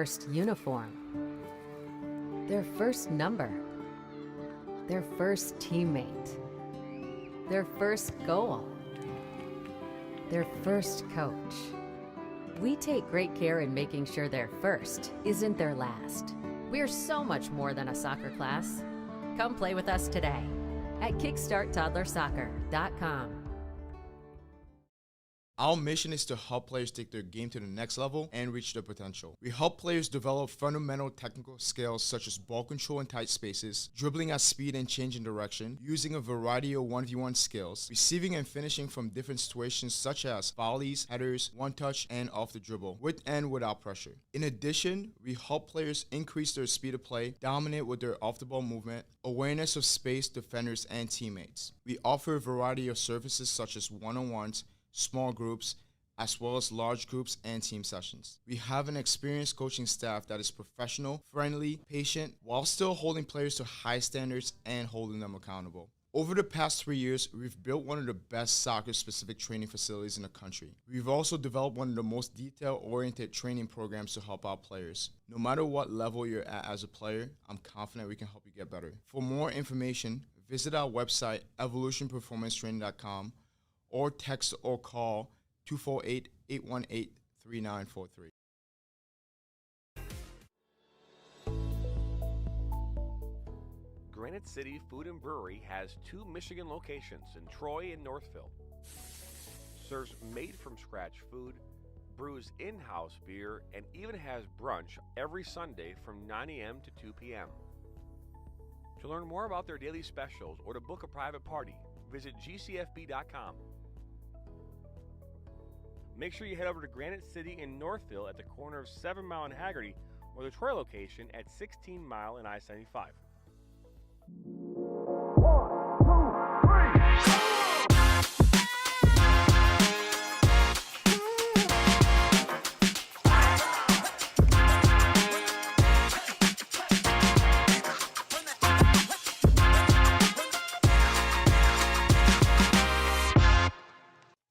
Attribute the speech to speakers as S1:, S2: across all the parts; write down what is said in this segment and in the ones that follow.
S1: first uniform, their first number, their first teammate, their first goal, their first coach. We take great care in making sure their first isn't their last. We're so much more than a soccer class. Come play with us today at kickstarttoddlersoccer.com.
S2: Our mission is to help players take their game to the next level and reach their potential. We help players develop fundamental technical skills such as ball control in tight spaces, dribbling at speed and changing direction, using a variety of 1v1 skills, receiving and finishing from different situations such as volleys, headers, one touch, and off the dribble, with and without pressure. In addition, we help players increase their speed of play, dominate with their off-the-ball movement, awareness of space, defenders, and teammates. We offer a variety of services such as one-on-ones, small groups, as well as large groups and team sessions. We have an experienced coaching staff that is professional, friendly, patient, while still holding players to high standards and holding them accountable. Over the past 3 years, we've built one of the best soccer-specific training facilities in the country. We've also developed one of the most detail-oriented training programs to help out players. No matter what level you're at as a player, I'm confident we can help you get better. For more information, visit our website, evolutionperformancetraining.com, or text or call 248-818-3943.
S3: Granite City Food and Brewery has 2 Michigan locations in Troy and Northville. Serves made-from-scratch food, brews in-house beer, and even has brunch every Sunday from 9 a.m. to 2 p.m. To learn more about their daily specials or to book a private party, visit gcfb.com. Make sure you head over to Granite City in Northville at the corner of 7 Mile and Haggerty, or the Troy location at 16 Mile and I-75.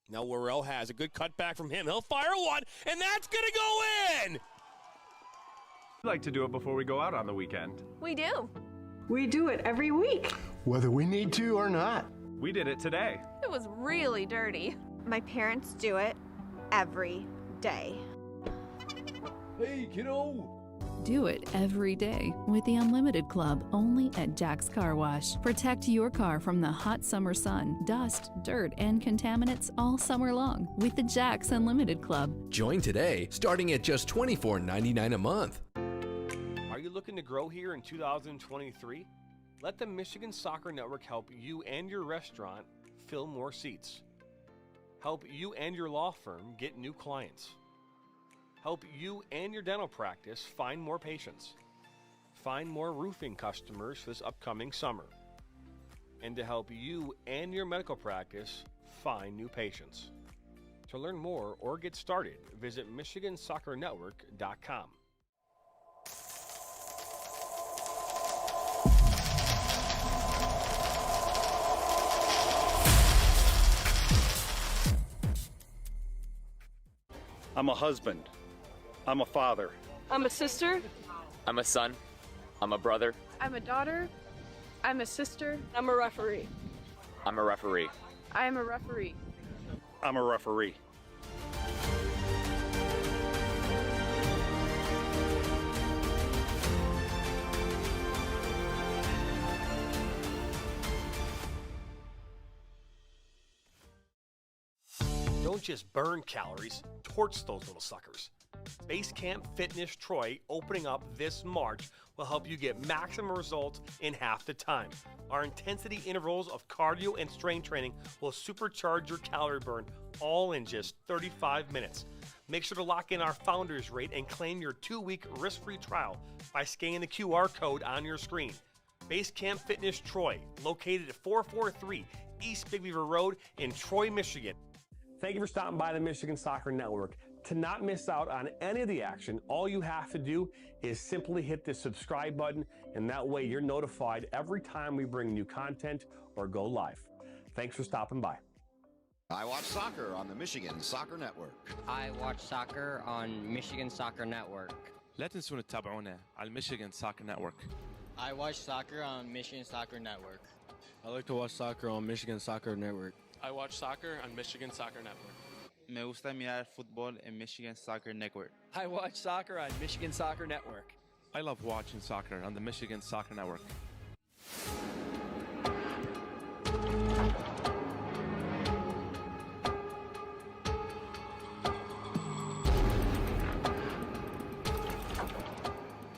S3: Now Worrell has a good cutback from him. He'll fire one, and that's going to go in!
S4: We like to do it before we go out on the weekend.
S5: We do.
S6: We do it every week.
S7: Whether we need to or not.
S4: We did it today.
S5: It was really dirty.
S8: My parents do it every day.
S9: Hey, kiddo!
S10: Do it every day with the Unlimited Club only at Jack's Car Wash. Protect your car from the hot summer sun, dust, dirt, and contaminants all summer long with the Jack's Unlimited Club.
S9: Join today, starting at just $24.99 a month.
S3: Are you looking to grow here in 2023? Let the Michigan Soccer Network help you and your restaurant fill more seats. Help you and your law firm get new clients. Help you and your dental practice find more patients. Find more roofing customers for this upcoming summer. And to help you and your medical practice find new patients. To learn more or get started, visit MichiganSoccerNetwork.com.
S11: I'm a husband. I'm a father.
S5: I'm a sister.
S12: I'm a son. I'm a brother.
S5: I'm a daughter. I'm a sister. I'm a referee.
S12: I'm a referee.
S5: I am a referee.
S11: I'm a referee.
S3: Don't just burn calories, torch those little suckers. Base Camp Fitness Troy, opening up this March, will help you get maximum results in half the time. Our intensity intervals of cardio and strength training will supercharge your calorie burn, all in just 35 minutes. Make sure to lock in our founders rate and claim your 2-week risk-free trial by scanning the QR code on your screen. Base Camp Fitness Troy, located at 443 East Big Beaver Road in Troy, Michigan.
S13: Thank you for stopping by the Michigan Soccer Network. To not miss out on any of the action, all you have to do is simply hit the subscribe button, and that way you're notified every time we bring new content or go live. Thanks for stopping by.
S14: I watch soccer on the Michigan Soccer Network.
S15: I watch soccer on Michigan Soccer Network.
S4: لا تنسون تتابعونا على Michigan Soccer Network.
S14: I watch soccer on Michigan Soccer Network.
S15: I like to watch soccer on Michigan Soccer Network.
S16: I watch soccer on Michigan Soccer Network.
S17: Me gusta mirar fútbol en Michigan Soccer Network.
S18: I watch soccer on Michigan Soccer Network.
S4: I love watching soccer on the Michigan Soccer Network.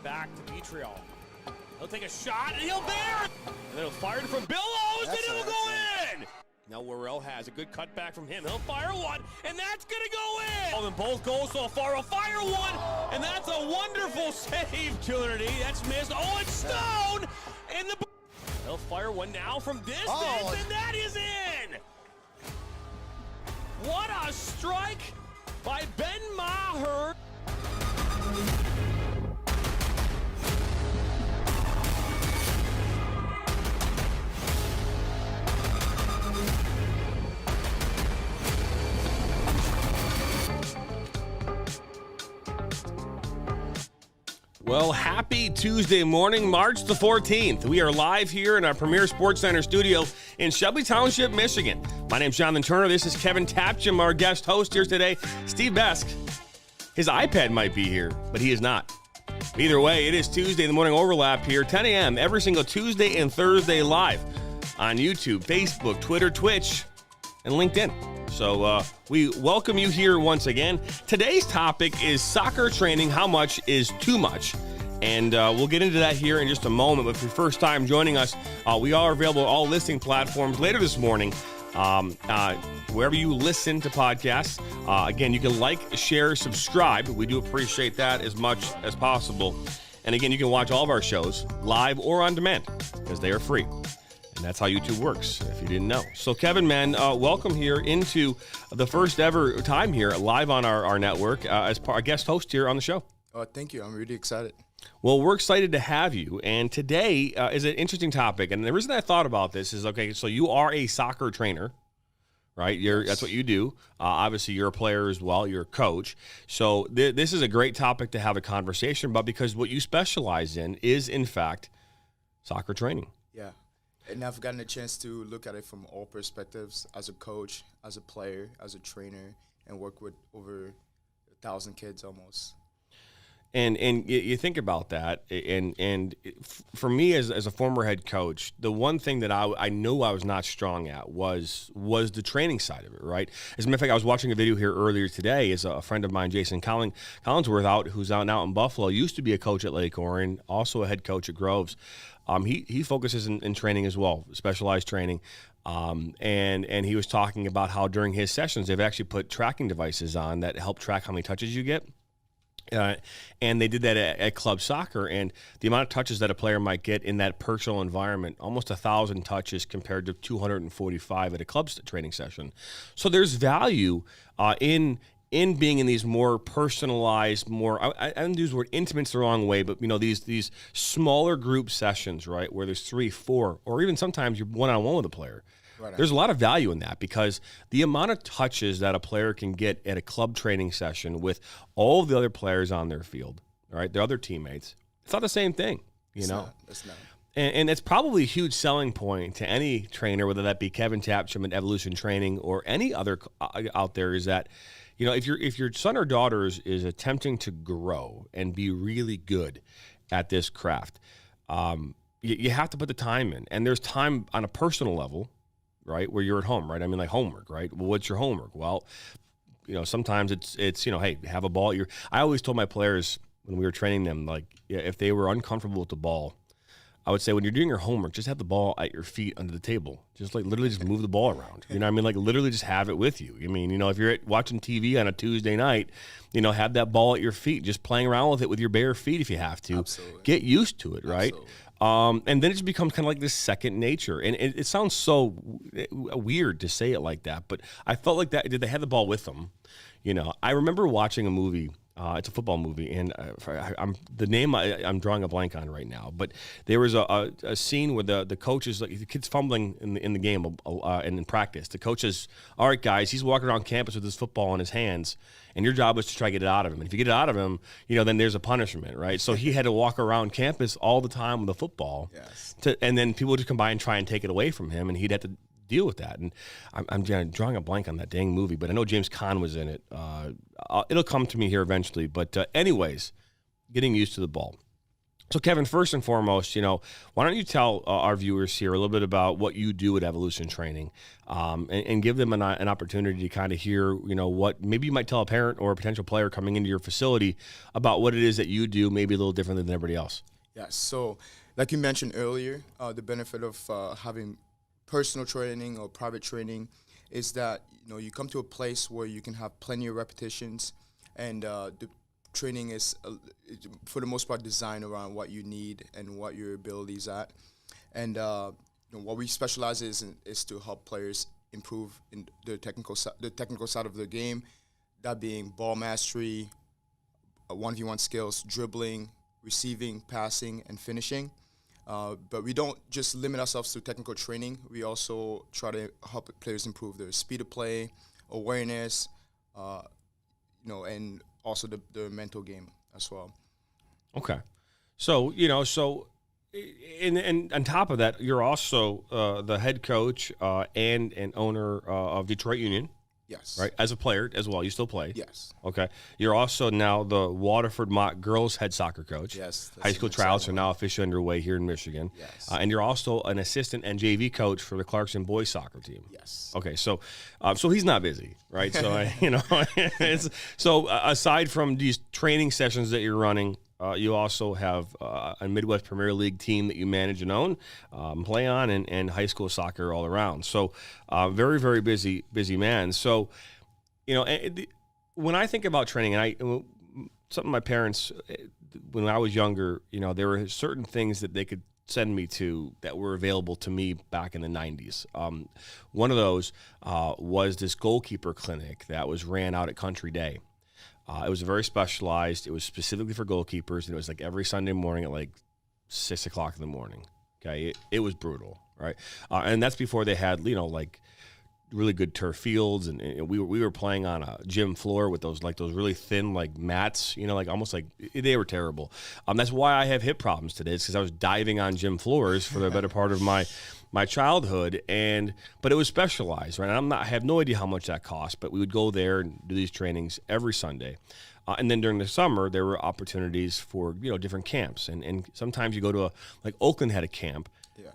S3: Back to Vitriol. He'll take a shot, and he'll bear it! And then he'll fire it from Billows, and it'll go in! Now Worrell has a good cutback from him. He'll fire one, and that's going to go in! Oh, and both goals so far. He'll fire one, and that's a wonderful save, Trinity. That's missed. Oh, it's Stone! And the... He'll fire one now from distance, and that is in! What a strike by Ben Maher! Well, happy Tuesday morning, March the 14th. We are live here in our Premier Sports Center studio in Shelby Township, Michigan. My name's Jonathan Turner. This is Kevin Tapcham, our guest host here today. Steve Besk. His iPad might be here, but he is not. Either way, it is Tuesday, the morning overlap here, 10 a.m. every single Tuesday and Thursday live on YouTube, Facebook, Twitter, Twitch, and LinkedIn. So we welcome you here once again. Today's topic is soccer training. How much is too much? And we'll get into that here in just a moment. But for your first time joining us, we are available on all listening platforms later this morning. Wherever you listen to podcasts. Again, you can like, share, subscribe. We do appreciate that as much as possible. And again, you can watch all of our shows live or on demand because they are free. And that's how YouTube works, if you didn't know. So, Kevin, man, welcome here into the first ever time here live on our network as our guest host here on the show.
S2: Thank you. I'm really excited.
S3: Well, we're excited to have you. And today is an interesting topic. And the reason I thought about this is, okay, so you are a soccer trainer, right? That's what you do. Obviously, you're a player as well. You're a coach. So this is a great topic to have a conversation about because what you specialize in is, in fact, soccer training.
S2: Yeah. And I've gotten a chance to look at it from all perspectives as a coach, as a player, as a trainer, and work with over 1,000 kids almost.
S3: And you think about that, and for me as a former head coach, the one thing that I knew I was not strong at was the training side of it, right? As a matter of fact, I was watching a video here earlier today. As a friend of mine, Jason Collinsworth, who's out in Buffalo, used to be a coach at Lake Orion, also a head coach at Groves. He focuses in training as well, specialized training. And he was talking about how during his sessions, they've actually put tracking devices on that help track how many touches you get. And they did that at club soccer, and the amount of touches that a player might get in that personal environment, almost 1,000 touches compared to 245 at a club training session. So there's value in being in these more personalized, I don't use the word intimate's the wrong way, but these smaller group sessions, right, where there's 3, 4, or even sometimes you're one-on-one with a player. Right. There's a lot of value in that because the amount of touches that a player can get at a club training session with all of the other players on their field, right, their other teammates, it's not the same thing, It's not. And it's probably a huge selling point to any trainer, whether that be Kevin Tapcham at Evolution Training or any other out there, is that, if your son or daughter is attempting to grow and be really good at this craft, you have to put the time in. And there's time on a personal level, right, where you're at home, right? I mean, like homework, right? Well, what's your homework? Well, sometimes it's hey, have a ball. I always told my players when we were training them, like, if they were uncomfortable with the ball, I would say when you're doing your homework, just have the ball at your feet under the table. Just literally just move the ball around. You know what I mean? Like literally just have it with you. I mean, if you're watching TV on a Tuesday night, have that ball at your feet, just playing around with it with your bare feet if you have to. Absolutely. Get used to it, right? Absolutely. And then it just becomes kind of like this second nature. And it sounds so weird to say it like that, but I felt like that. Did they have the ball with them? I remember watching a movie
S19: It's a football movie, and the name I'm drawing a blank on right now. But there was a scene where the coach is, like, the kid's fumbling in the game and in practice. The coach says, "All right, guys, he's walking around campus with his football in his hands, and your job is to try to get it out of him. And if you get it out of him, then there's a punishment, right?" So he had to walk around campus all the time with a football, and then people would just come by and try and take it away from him, and he'd have to deal with that. And I'm drawing a blank on that dang movie, but I know James Caan was in it. It'll come to me here eventually. But anyways, getting used to the ball. So, Kevin, first and foremost, why don't you tell our viewers here a little bit about what you do at Evolution Training, and give them an opportunity to kind of hear, what maybe you might tell a parent or a potential player coming into your facility about what it is that you do, maybe a little differently than everybody else.
S2: Yes. So, like you mentioned earlier, the benefit of having personal training or private training is that you come to a place where you can have plenty of repetitions, and the training is for the most part designed around what you need and what your abilities at. And what we specialize is to help players improve in the technical side of the game, that being ball mastery, 1v1 skills, dribbling, receiving, passing, and finishing. But we don't just limit ourselves to technical training. We also try to help players improve their speed of play, awareness, and also the mental game as well.
S19: Okay. So, and on top of that, you're also the head coach and owner of Detroit Union.
S2: Yes.
S19: Right? As a player as well. You still play?
S2: Yes.
S19: Okay. You're also now the Waterford Mock girls head soccer coach.
S2: Yes.
S19: High school tryouts are now officially underway here in Michigan.
S2: Yes.
S19: And you're also an assistant and JV coach for the Clarkson boys soccer team.
S2: Yes.
S19: Okay. So he's not busy, right? So, so aside from these training sessions that you're running, you also have a Midwest Premier League team that you manage and own, play on, and high school soccer all around. So very, very busy man. So, when I think about training, and something my parents, when I was younger, there were certain things that they could send me to that were available to me back in the 90s. One of those was this goalkeeper clinic that was ran out at Country Day. It was very specialized. It was specifically for goalkeepers, and it was like every Sunday morning at like 6 o'clock in the morning. Okay, it was brutal, right? And that's before they had, like really good turf fields, and we were playing on a gym floor with those really thin like mats, like almost like they were terrible. That's why I have hip problems today. It's because I was diving on gym floors for the better part of my childhood, but it was specialized, right? And I have no idea how much that cost, but we would go there and do these trainings every Sunday. And then during the summer, there were opportunities for, different camps. And sometimes you go to like Oakland had a camp.
S2: Yes.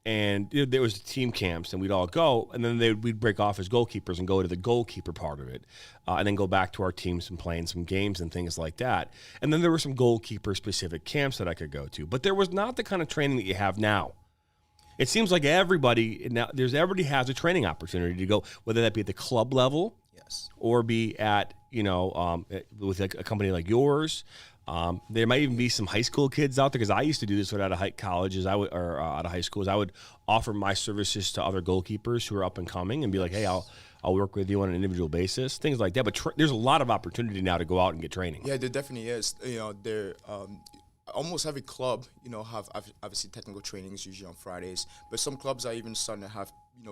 S19: And there was team camps, and we'd all go, and then we'd break off as goalkeepers and go to the goalkeeper part of it, and then go back to our teams and playing some games and things like that. And then there were some goalkeeper-specific camps that I could go to. But there was not the kind of training that you have now. It seems like everybody has a training opportunity to go, whether that be at the club level,
S2: yes,
S19: or be at with a company like yours. There might even be some high school kids out there, because I used to do this out of colleges. Out of high schools, I would offer my services to other goalkeepers who are up and coming, and be like, "Hey, I'll work with you on an individual basis," things like that. But there's a lot of opportunity now to go out and get training.
S2: Yeah, there definitely is. There. Almost every club, have obviously technical trainings usually on Fridays, but some clubs are even starting to have,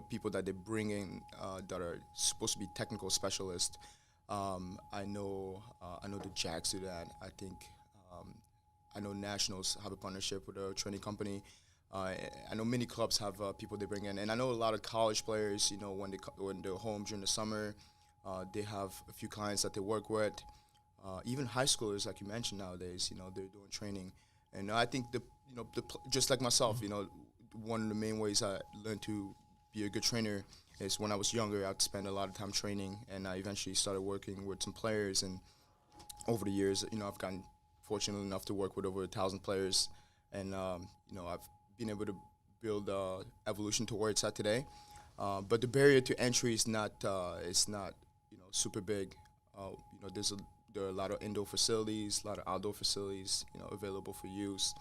S2: people that they bring in that are supposed to be technical specialists. I know the Jacks do that. I think I know Nationals have a partnership with a training company. I know many clubs have people they bring in, and I know a lot of college players. When they're home during the summer, they have a few clients that they work with. Even high schoolers, like you mentioned nowadays, they're doing training, and I think just like myself, one of the main ways I learned to be a good trainer is when I was younger. I'd spend a lot of time training, and I eventually started working with some players. And over the years, I've gotten fortunate enough to work with over 1,000 players, and I've been able to build Evolution to where it's at today. But the barrier to entry is not super big. There are a lot of indoor facilities, a lot of outdoor facilities, available for use,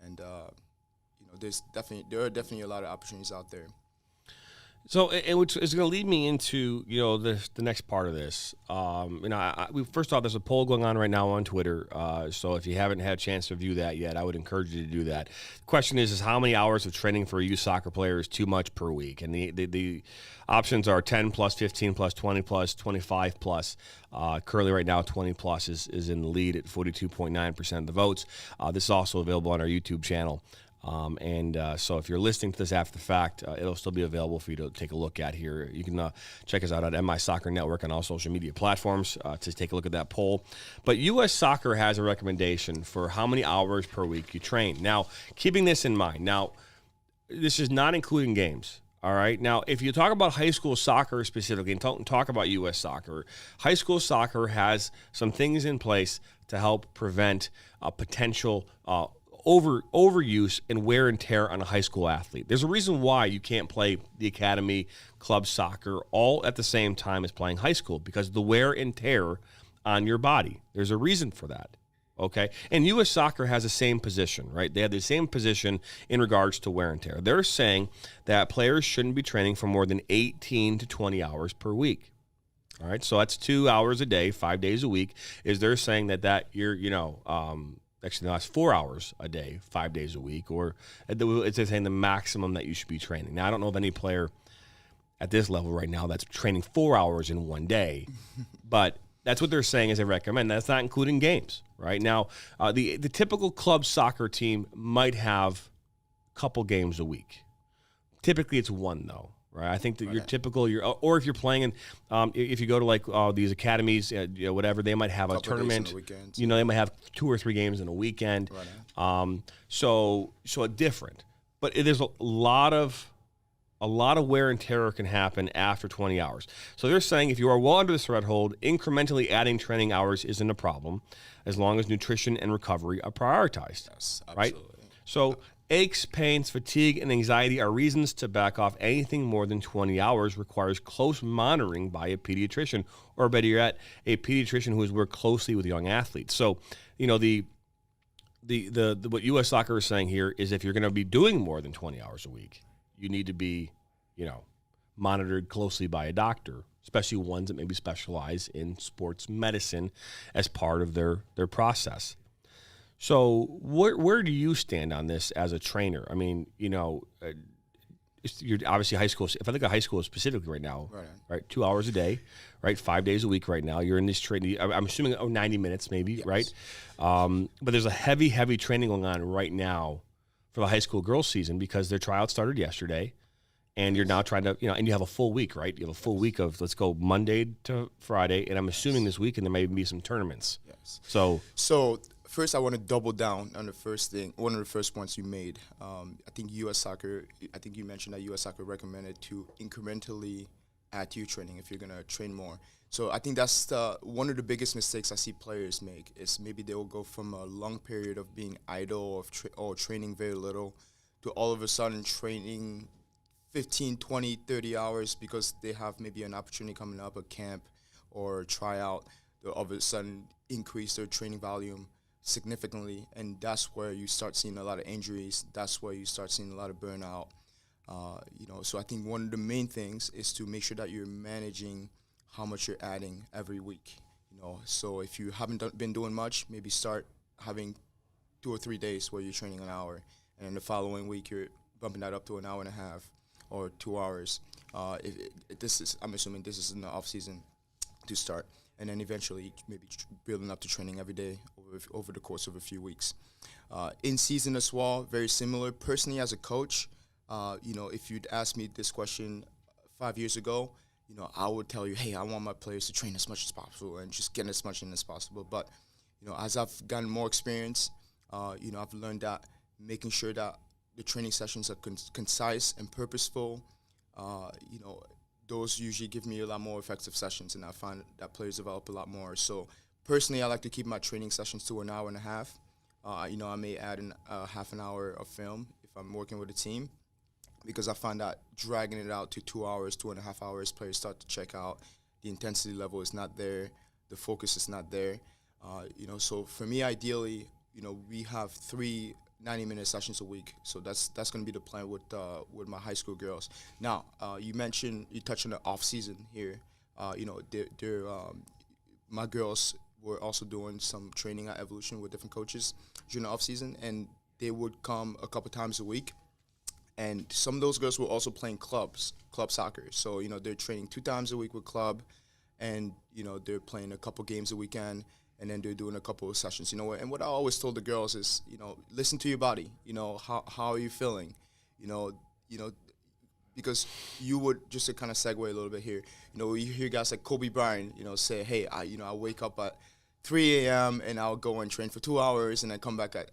S2: and there are definitely a lot of opportunities out there.
S19: So, and which is going to lead me into, the next part of this. First off, there's a poll going on right now on Twitter. So if you haven't had a chance to view that yet, I would encourage you to do that. The question is how many hours of training for a youth soccer player is too much per week? And the options are 10 plus, 15 plus, 20 plus, 25 plus. Currently right now, 20 plus is in the lead at 42.9% of the votes. This is also available on our YouTube channel. So if you're listening to this after the fact, it'll still be available for you to take a look at here. You can check us out at MI Soccer Network on all social media platforms to take a look at that poll. But U.S. Soccer has a recommendation for how many hours per week you train. Now, keeping this in mind, this is not including games. All right. Now, if you talk about high school soccer specifically and talk about U.S. soccer, high school soccer has some things in place to help prevent potential overuse and wear and tear on a high school athlete. There's a reason why you can't play the academy, club soccer all at the same time as playing high school, because of the wear and tear on your body. There's a reason for that. Okay. And U.S. Soccer has the same position, right? They have the same position in regards to wear and tear. They're saying that players shouldn't be training for more than 18 to 20 hours per week. All right. So that's 2 hours a day, 5 days a week. They're saying that you're, actually, no, it's 4 hours a day, 5 days a week, or it's saying the maximum that you should be training. Now, I don't know of any player at this level right now that's training 4 hours in one day, but that's what they're saying as they recommend. That's not including games, right? Now, the typical club soccer team might have a couple games a week. Typically, it's one, though. Right, I think that your typical, or if you're playing in, if you go to like these academies, whatever, they might have a tournament. They might have 2 or 3 games in a weekend. Right. So different, but there's a lot of wear and tear can happen after 20 hours. So they're saying if you are well under the threshold, incrementally adding training hours isn't a problem, as long as nutrition and recovery are prioritized. Yes, absolutely. Right. So. Aches, pains, fatigue, and anxiety are reasons to back off. Anything more than 20 hours requires close monitoring by a pediatrician, or better yet, a pediatrician who has worked closely with young athletes. So, the what U.S. Soccer is saying here is if you're going to be doing more than 20 hours a week, you need to be, monitored closely by a doctor, especially ones that maybe specialize in sports medicine as part of their process. So where do you stand on this as a trainer? I mean, you're obviously high school. If I think of high school specifically right now, right, 2 hours a day, right, 5 days a week right now. You're in this training. I'm assuming 90 minutes maybe, yes. Right? But there's a heavy training going on right now for the high school girls season because their tryout started yesterday, and you're now trying to, and you have a full week, right? You have a full week of, let's go Monday to Friday, and I'm assuming this weekend there may even be some tournaments. Yes. So.
S2: First, I want to double down on one of the first points you made. I think U.S. Soccer, you mentioned that U.S. Soccer recommended to incrementally add to your training if you're going to train more. So I think that's one of the biggest mistakes I see players make is maybe they will go from a long period of being idle or training very little to all of a sudden training 15, 20, 30 hours because they have maybe an opportunity coming up, a camp or a tryout. They'll all of a sudden increase their training volume significantly, and that's where you start seeing a lot of injuries. That's where you start seeing a lot of burnout. So I think one of the main things is to make sure that you're managing how much you're adding every week. So if you haven't been doing much, maybe start having 2 or 3 days where you're training an hour, and then the following week you're bumping that up to an hour and a half or 2 hours. I'm assuming this is in the off season to start. And then eventually maybe building up to training every day over the course of a few weeks. In season as well, very similar. Personally, as a coach, if you'd asked me this question 5 years ago, I would tell you, hey, I want my players to train as much as possible and just get as much in as possible. But, as I've gotten more experience, I've learned that making sure that the training sessions are concise and purposeful, those usually give me a lot more effective sessions, and I find that players develop a lot more. So personally, I like to keep my training sessions to an hour and a half. I may add half an hour of film if I'm working with a team, because I find that dragging it out to 2 hours, 2.5 hours, players start to check out. The intensity level is not there. The focus is not there. So for me, ideally, we have 3 90-minute sessions a week. So that's going to be the plan with my high school girls. Now, you touched on the off season here. My girls were also doing some training at Evolution with different coaches during the off season, and they would come a couple times a week. And some of those girls were also playing club soccer. So, they're training 2 times a week with club, and, they're playing a couple games a weekend, and then they're doing a couple of sessions. And what I always told the girls is, listen to your body. How are you feeling? Because you would, just to kind of segue a little bit here, you hear guys like Kobe Bryant, say, hey, I wake up at 3 a.m. and I'll go and train for 2 hours and then come back at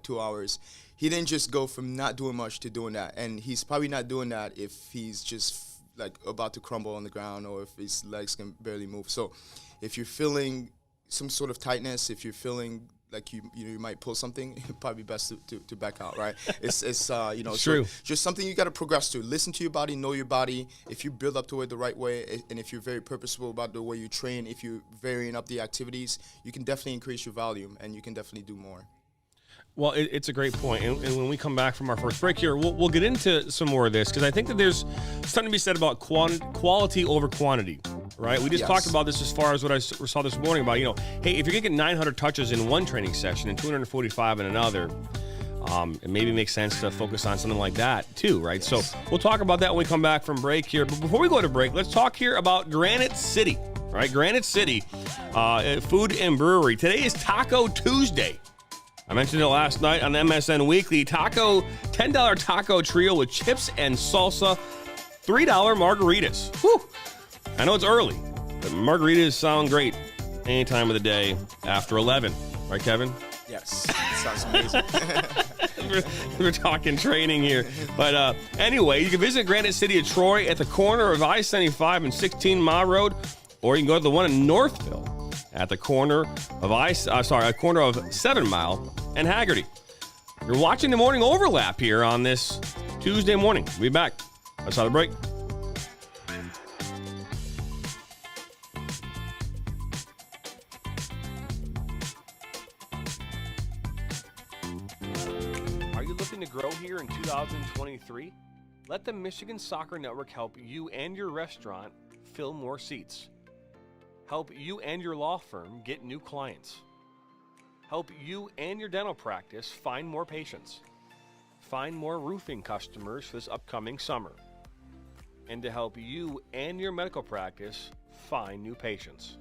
S2: 2 hours. He didn't just go from not doing much to doing that. And he's probably not doing that if he's just like about to crumble on the ground or if his legs can barely move. So if you're feeling some sort of tightness, if you're feeling like you might pull something, it'd probably be best to back out, right? It's
S19: true.
S2: Just something you got to progress to. Listen to your body, know your body. If you build up to it the right way, and if you're very purposeful about the way you train, if you're varying up the activities, you can definitely increase your volume, and you can definitely do more.
S19: Well, it's a great point. And when we come back from our first break here, we'll get into some more of this, because I think that there's something to be said about quality over quantity, right? We just talked about this as far as what I saw this morning about, hey, if you're going to get 900 touches in one training session and 245 in another, it maybe makes sense to focus on something like that too, right? Yes. So we'll talk about that when we come back from break here. But before we go to break, let's talk here about Granite City, right? Granite City Food and Brewery. Today is Taco Tuesday. I mentioned it last night on MSN Weekly. $10 taco trio with chips and salsa, $3 margaritas. Whew. I know it's early, but margaritas sound great any time of the day after 11. Right, Kevin?
S2: Yes. That sounds amazing.
S19: We're talking training here. But anyway, you can visit Granite City of Troy at the corner of I-75 and 16 Mile Road, or you can go to the one in Northville at the corner of 7 Mile and Haggerty. You're watching the Morning Overlap here on this Tuesday morning. We'll be back. Let's have a break. Are you looking to grow here in 2023? Let the Michigan Soccer Network help you and your restaurant fill more seats. Help you and your law firm get new clients. Help you and your dental practice find more patients. Find more roofing customers this upcoming summer. And to help you and your medical practice find new patients.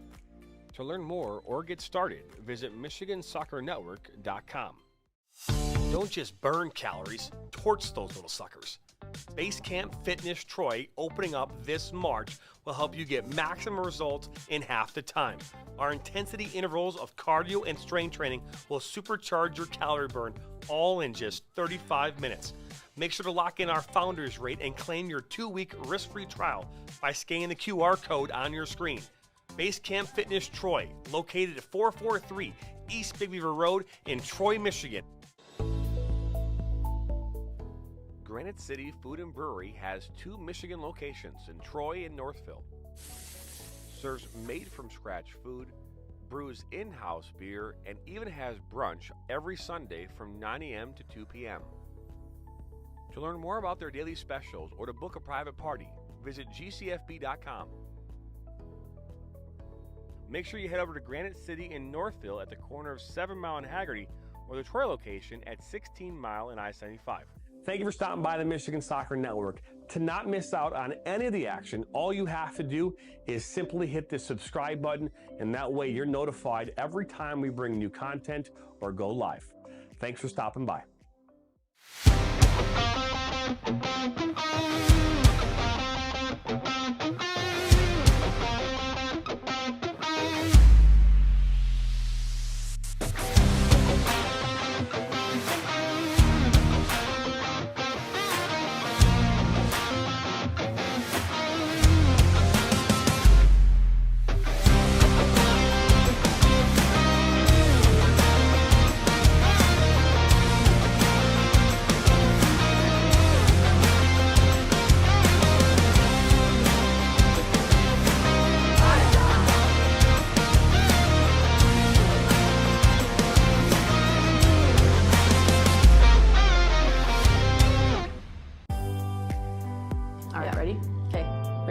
S19: To learn more or get started, visit MichiganSoccerNetwork.com.
S3: Don't just burn calories, torch those little suckers. Basecamp Fitness Troy, opening up this March, will help you get maximum results in half the time. Our intensity intervals of cardio and strength training will supercharge your calorie burn, all in just 35 minutes. Make sure to lock in our founders rate and claim your 2-week risk-free trial by scanning the QR code on your screen. Basecamp Fitness Troy, located at 443 East Big Beaver Road in Troy, Michigan. Granite City Food and Brewery has 2 Michigan locations in Troy and Northville. Serves made-from-scratch food, brews in-house beer, and even has brunch every Sunday from 9 a.m. to 2 p.m. To learn more about their daily specials or to book a private party, visit gcfb.com. Make sure you head over to Granite City in Northville at the corner of 7 Mile and Haggerty, or the Troy location at 16 Mile and I-75.
S13: Thank you for stopping by the Michigan Soccer Network. To not miss out on any of the action, all you have to do is simply hit the subscribe button, and that way you're notified every time we bring new content or go live. Thanks for stopping by.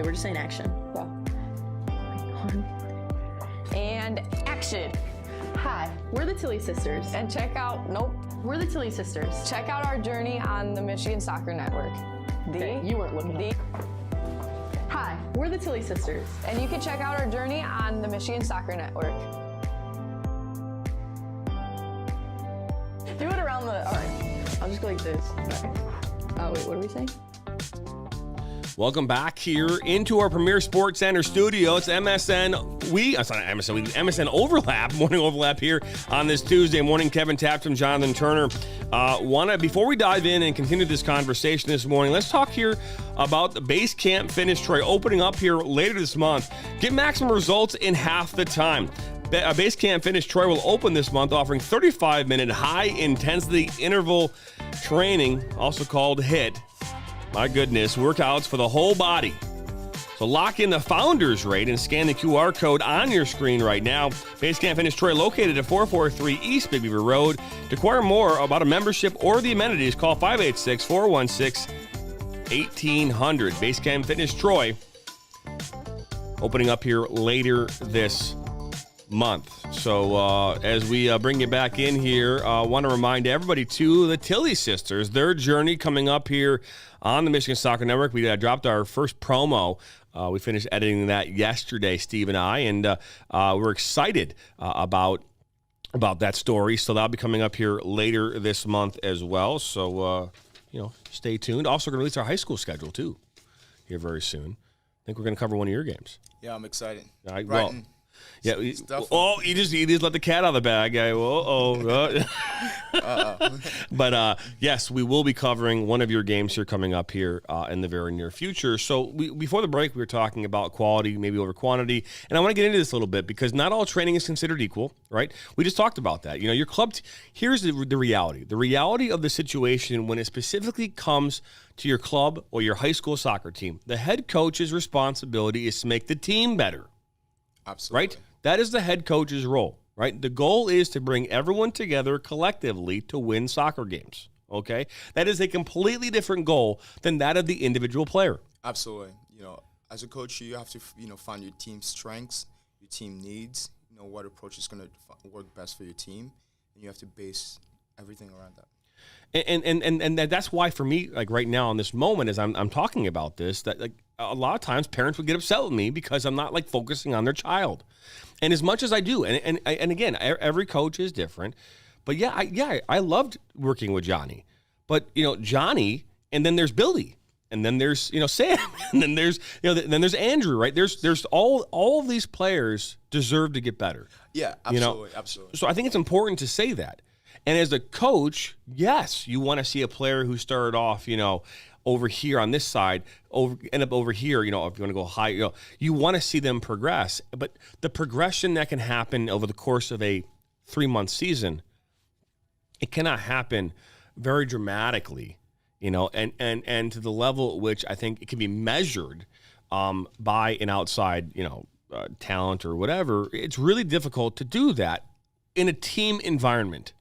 S20: Wait, we're just saying action.
S5: Yeah.
S20: And action. Hi, we're the Tilly Sisters.
S5: And check out,
S20: We're the Tilly Sisters.
S5: check out our journey on the Michigan Soccer Network.
S20: You weren't looking up. Hi, we're the Tilly Sisters.
S5: And you can check out our journey on the Michigan Soccer Network.
S20: Do it around the, all right. I'll just go like this. All right. Oh, wait, what are we saying?
S19: Welcome back here into our Premier Sports Center studio. It's MSN. MSN overlap, morning overlap here on this Tuesday morning. Kevin Tapton, Jonathan Turner. Before we dive in and continue this conversation this morning, let's talk here about the Base Camp Fitness Troy opening up here later this month. Get maximum results in half the time. Base Camp Fitness Troy will open this month, offering 35-minute high-intensity interval training, also called HIIT. My goodness, workouts for the whole body. So lock in the founder's rate and scan the QR code on your screen right now. Base Camp Fitness Troy, located at 443 East Big Beaver Road. To inquire more about a membership or the amenities, call 586-416-1800. Base Camp Fitness Troy, opening up here later this month. So as we bring you back in here, I want to remind everybody, too, the Tilly Sisters, their journey coming up here on the Michigan Soccer Network. We dropped our first promo. We finished editing that yesterday, Steve and I, and we're excited about that story. So that'll be coming up here later this month as well. So, stay tuned. Also going to release our high school schedule, too, here very soon. I think we're going to cover one of your games.
S2: Yeah, I'm excited.
S19: All right,
S2: Brighton.
S19: Yeah. You just let the cat out of the bag. But yes, we will be covering one of your games here coming up here in the very near future. So before the break, we were talking about quality, maybe over quantity, and I want to get into this a little bit because not all training is considered equal, right? We just talked about that. Your club. Here's the reality. The reality of the situation when it specifically comes to your club or your high school soccer team. The head coach's responsibility is to make the team better.
S2: Absolutely.
S19: Right? That is the head coach's role, right? The goal is to bring everyone together collectively to win soccer games, okay? That is a completely different goal than that of the individual player.
S2: Absolutely. As a coach, you have to, find your team's strengths, your team needs, what approach is going to work best for your team, and you have to base everything around that.
S19: And that's why for me, like right now in this moment, as I'm talking about this, that like a lot of times parents would get upset with me because I'm not like focusing on their child, and as much as I do, and again, every coach is different, but I loved working with Johnny, but Johnny, and then there's Billy, and then there's Sam, and then there's then there's Andrew, right? There's all of these players deserve to get better.
S2: Yeah, absolutely, absolutely.
S19: So I think it's important to say that. And as a coach, yes, you want to see a player who started off, over here on this side, end up over here, if you want to go high, you want to see them progress. But the progression that can happen over the course of a 3-month season, it cannot happen very dramatically, and to the level at which I think it can be measured by an outside, talent or whatever. It's really difficult to do that in a team environment.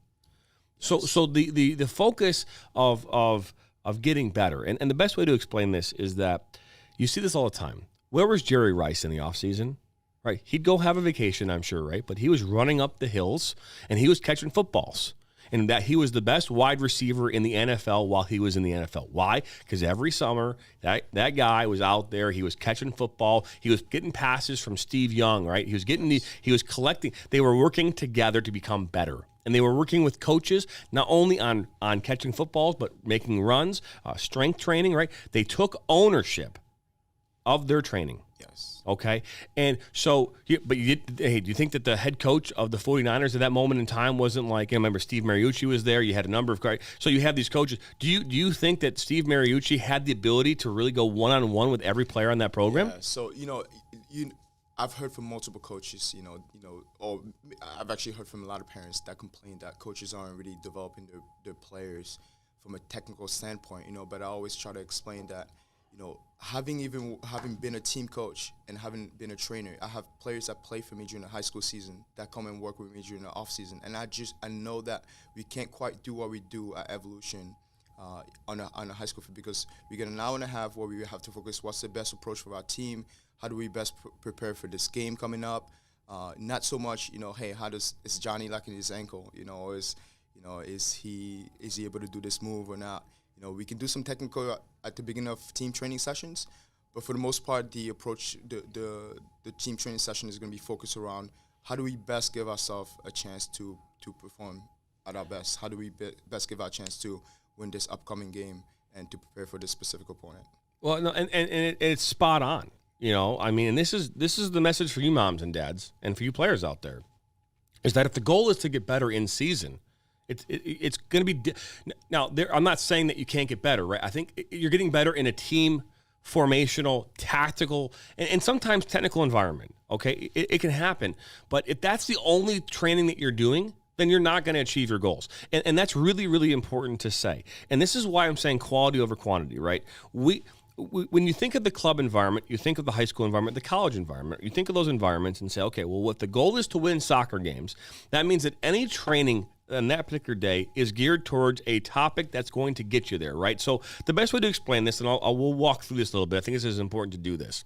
S19: So the focus of getting better, and the best way to explain this is that you see this all the time. Where was Jerry Rice in the offseason? Right? He'd go have a vacation, I'm sure, right? But he was running up the hills, and he was catching footballs. And that he was the best wide receiver in the NFL while he was in the NFL. Why? Because every summer, that guy was out there. He was catching football. He was getting passes from Steve Young, right? He was collecting. They were working together to become better. And they were working with coaches, not only on catching footballs, but making runs, strength training, right? They took ownership of their training.
S2: Yes.
S19: Okay? And so, do you think that the head coach of the 49ers at that moment in time wasn't like, remember Steve Mariucci was there, you had a number of guys, so you have these coaches. Do you think that Steve Mariucci had the ability to really go one-on-one with every player on that program?
S2: Yeah, so, I've heard from multiple coaches, or I've actually heard from a lot of parents that complain that coaches aren't really developing their players from a technical standpoint, but I always try to explain that, having been a team coach and having been a trainer, I have players that play for me during the high school season that come and work with me during the off season, and I know that we can't quite do what we do at Evolution on a high school field, because we get an hour and a half where we have to focus what's the best approach for our team, how do we best prepare for this game coming up. Not so much, hey, is Johnny lacking his ankle, or is he able to do this move or not? We can do some technical at the beginning of team training sessions, but for the most part, the approach, the team training session is going to be focused around how do we best give ourselves a chance to perform at our best? How do we best give our chance to win this upcoming game and to prepare for this specific opponent?
S19: Well, no, and it's spot on. And this is the message for you moms and dads and for you players out there, is that if the goal is to get better in season, it's going to be now. I'm not saying that you can't get better, right? I think you're getting better in a team, formational, tactical, and sometimes technical environment. Okay, it can happen, but if that's the only training that you're doing, then you're not going to achieve your goals. And that's really, really important to say. And this is why I'm saying quality over quantity, right? When you think of the club environment, you think of the high school environment, the college environment, you think of those environments and say, okay, well, what the goal is to win soccer games, that means that any training on that particular day is geared towards a topic that's going to get you there, right? So the best way to explain this, and we'll walk through this a little bit, I think this is important to do this.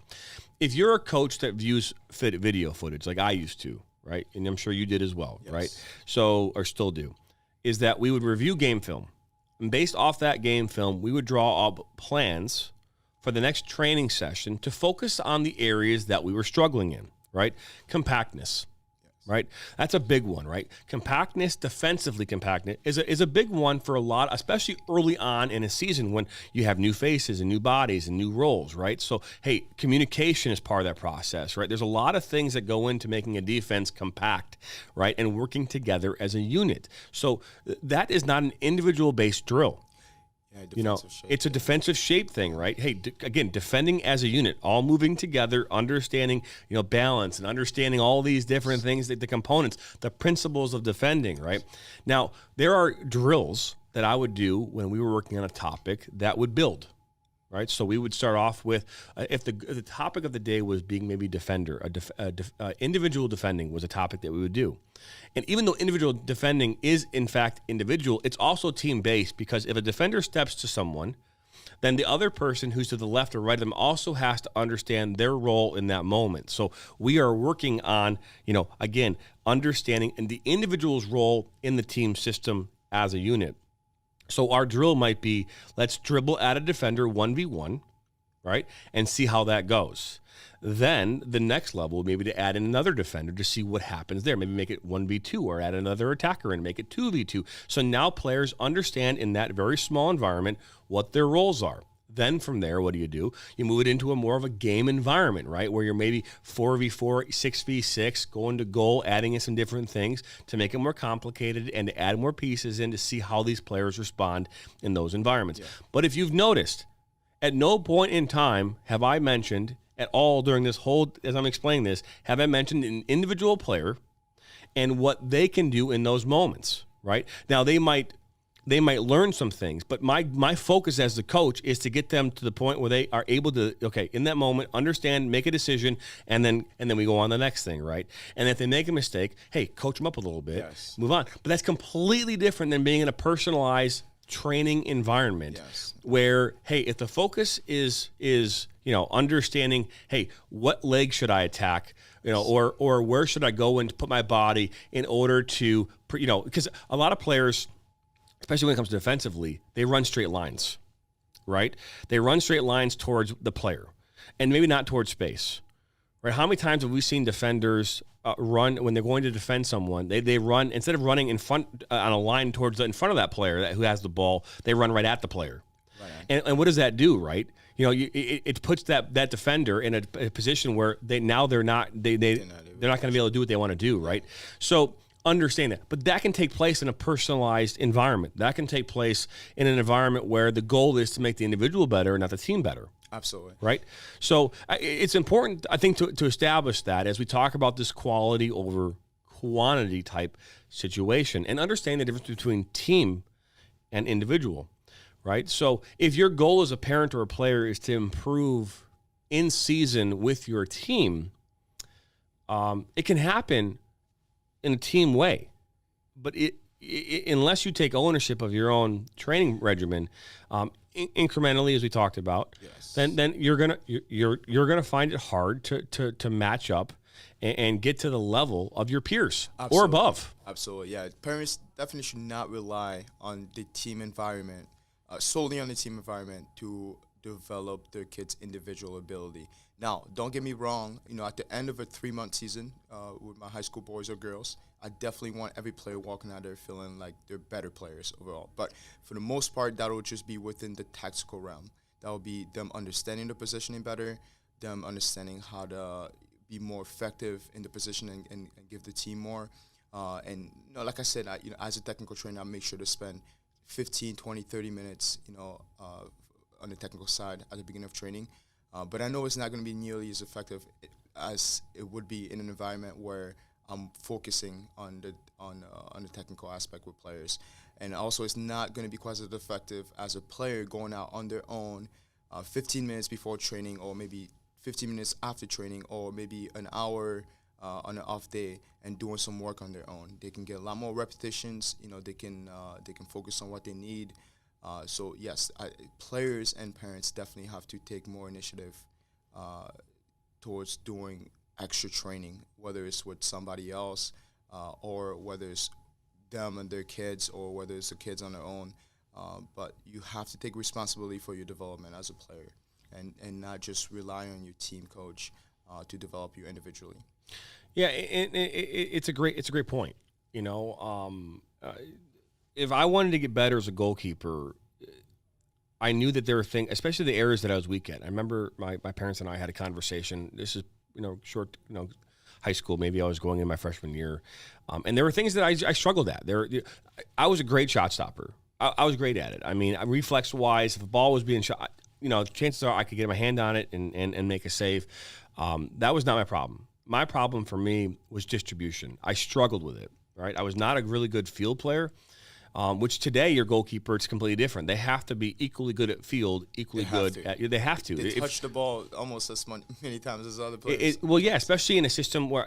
S19: If you're a coach that views video footage like I used to, right, and I'm sure you did as well, yes, right? So, or still do, is that we would review game film. And based off that game film, we would draw up plans for the next training session to focus on the areas that we were struggling in, right? Compactness, right? That's a big one, right? Compactness, defensively compactness is a big one for a lot, especially early on in a season when you have new faces and new bodies and new roles, right? So, hey, communication is part of that process, right? There's a lot of things that go into making a defense compact, right? And working together as a unit. So that is not an individual-based drill. It's a defensive shape thing, right? Hey, again, defending as a unit, all moving together, understanding, balance and understanding all these different things, the components, the principles of defending, right? Now, there are drills that I would do when we were working on a topic that would build, right? So we would start off with, if the topic of the day was being maybe defender, individual defending was a topic that we would do. And even though individual defending is, in fact, individual, it's also team-based, because if a defender steps to someone, then the other person who's to the left or right of them also has to understand their role in that moment. So we are working on, again, understanding the individual's role in the team system as a unit. So our drill might be, let's dribble at a defender 1v1, right, and see how that goes. Then the next level, maybe to add in another defender to see what happens there. Maybe make it 1v2 or add another attacker and make it 2v2. So now players understand in that very small environment what their roles are. Then from there, what do? You move it into a more of a game environment, right? Where you're maybe 4v4, 6v6, going to goal, adding in some different things to make it more complicated and to add more pieces in to see how these players respond in those environments. Yeah. But if you've noticed, at no point in time have I mentioned at all during this whole, as I'm explaining this, have I mentioned an individual player and what they can do in those moments, right? Now, they might learn some things, but my focus as the coach is to get them to the point where they are able to, okay, in that moment, understand, make a decision, and then we go on to the next thing, right? And if they make a mistake, hey, coach them up a little bit, yes, move on. But that's completely different than being in a personalized training environment, yes, where, hey, if the focus is understanding, hey, what leg should I attack, or where should I go and put my body in order to, because a lot of players, especially when it comes to defensively, they run straight lines, right? They run straight lines towards the player and maybe not towards space, right? How many times have we seen defenders run when they're going to defend someone? They run, instead of running in front on a line towards in front of that player who has the ball, they run right at the player. Right. And what does that do, right? It puts that defender in a position where they're not going to be able to do what they want to do, right? So understand that. But that can take place in a personalized environment. That can take place in an environment where the goal is to make the individual better, not the team better.
S2: Absolutely.
S19: Right? So it's important, I think, to establish that as we talk about this quality over quantity type situation and understand the difference between team and individual, right? So if your goal as a parent or a player is to improve in season with your team, it can happen in a team way, but unless you take ownership of your own training regimen, incrementally, as we talked about, then you're gonna find it hard to match up and get to the level of your peers or above.
S2: Absolutely, yeah. Parents definitely should not rely on the team environment, solely on the team environment to develop their kids' individual ability. Now, don't get me wrong, at the end of a 3-month season with my high school boys or girls, I definitely want every player walking out there feeling like they're better players overall. But for the most part, that will just be within the tactical realm. That will be them understanding the positioning better, them understanding how to be more effective in the position and give the team more. And like I said, as a technical trainer, I make sure to spend 15, 20, 30 minutes, on the technical side at the beginning of training. But I know it's not going to be nearly as effective as it would be in an environment where I'm focusing on the technical aspect with players. And also, it's not going to be quite as effective as a player going out on their own 15 minutes before training, or maybe 15 minutes after training, or maybe an hour on an off day and doing some work on their own. They can get a lot more repetitions. They can focus on what they need. So yes, players and parents definitely have to take more initiative towards doing extra training, whether it's with somebody else or whether it's them and their kids, or whether it's the kids on their own. But you have to take responsibility for your development as a player, and not just rely on your team coach to develop you individually.
S19: Yeah, it's a great point. If I wanted to get better as a goalkeeper, I knew that there were things, especially the areas that I was weak at. I remember my parents and I had a conversation. This is, short, high school. Maybe I was going in my freshman year. And there were things that I struggled at. I was a great shot stopper. I was great at it. I mean, reflex-wise, if a ball was being shot, chances are I could get my hand on it and make a save. That was not my problem. My problem for me was distribution. I struggled with it, right? I was not a really good field player. Which today, your goalkeeper, it's completely different. They have to be equally good at field, equally good at. They have to.
S2: They touch the ball almost as many times as other players.
S19: Well, yeah, especially in a system where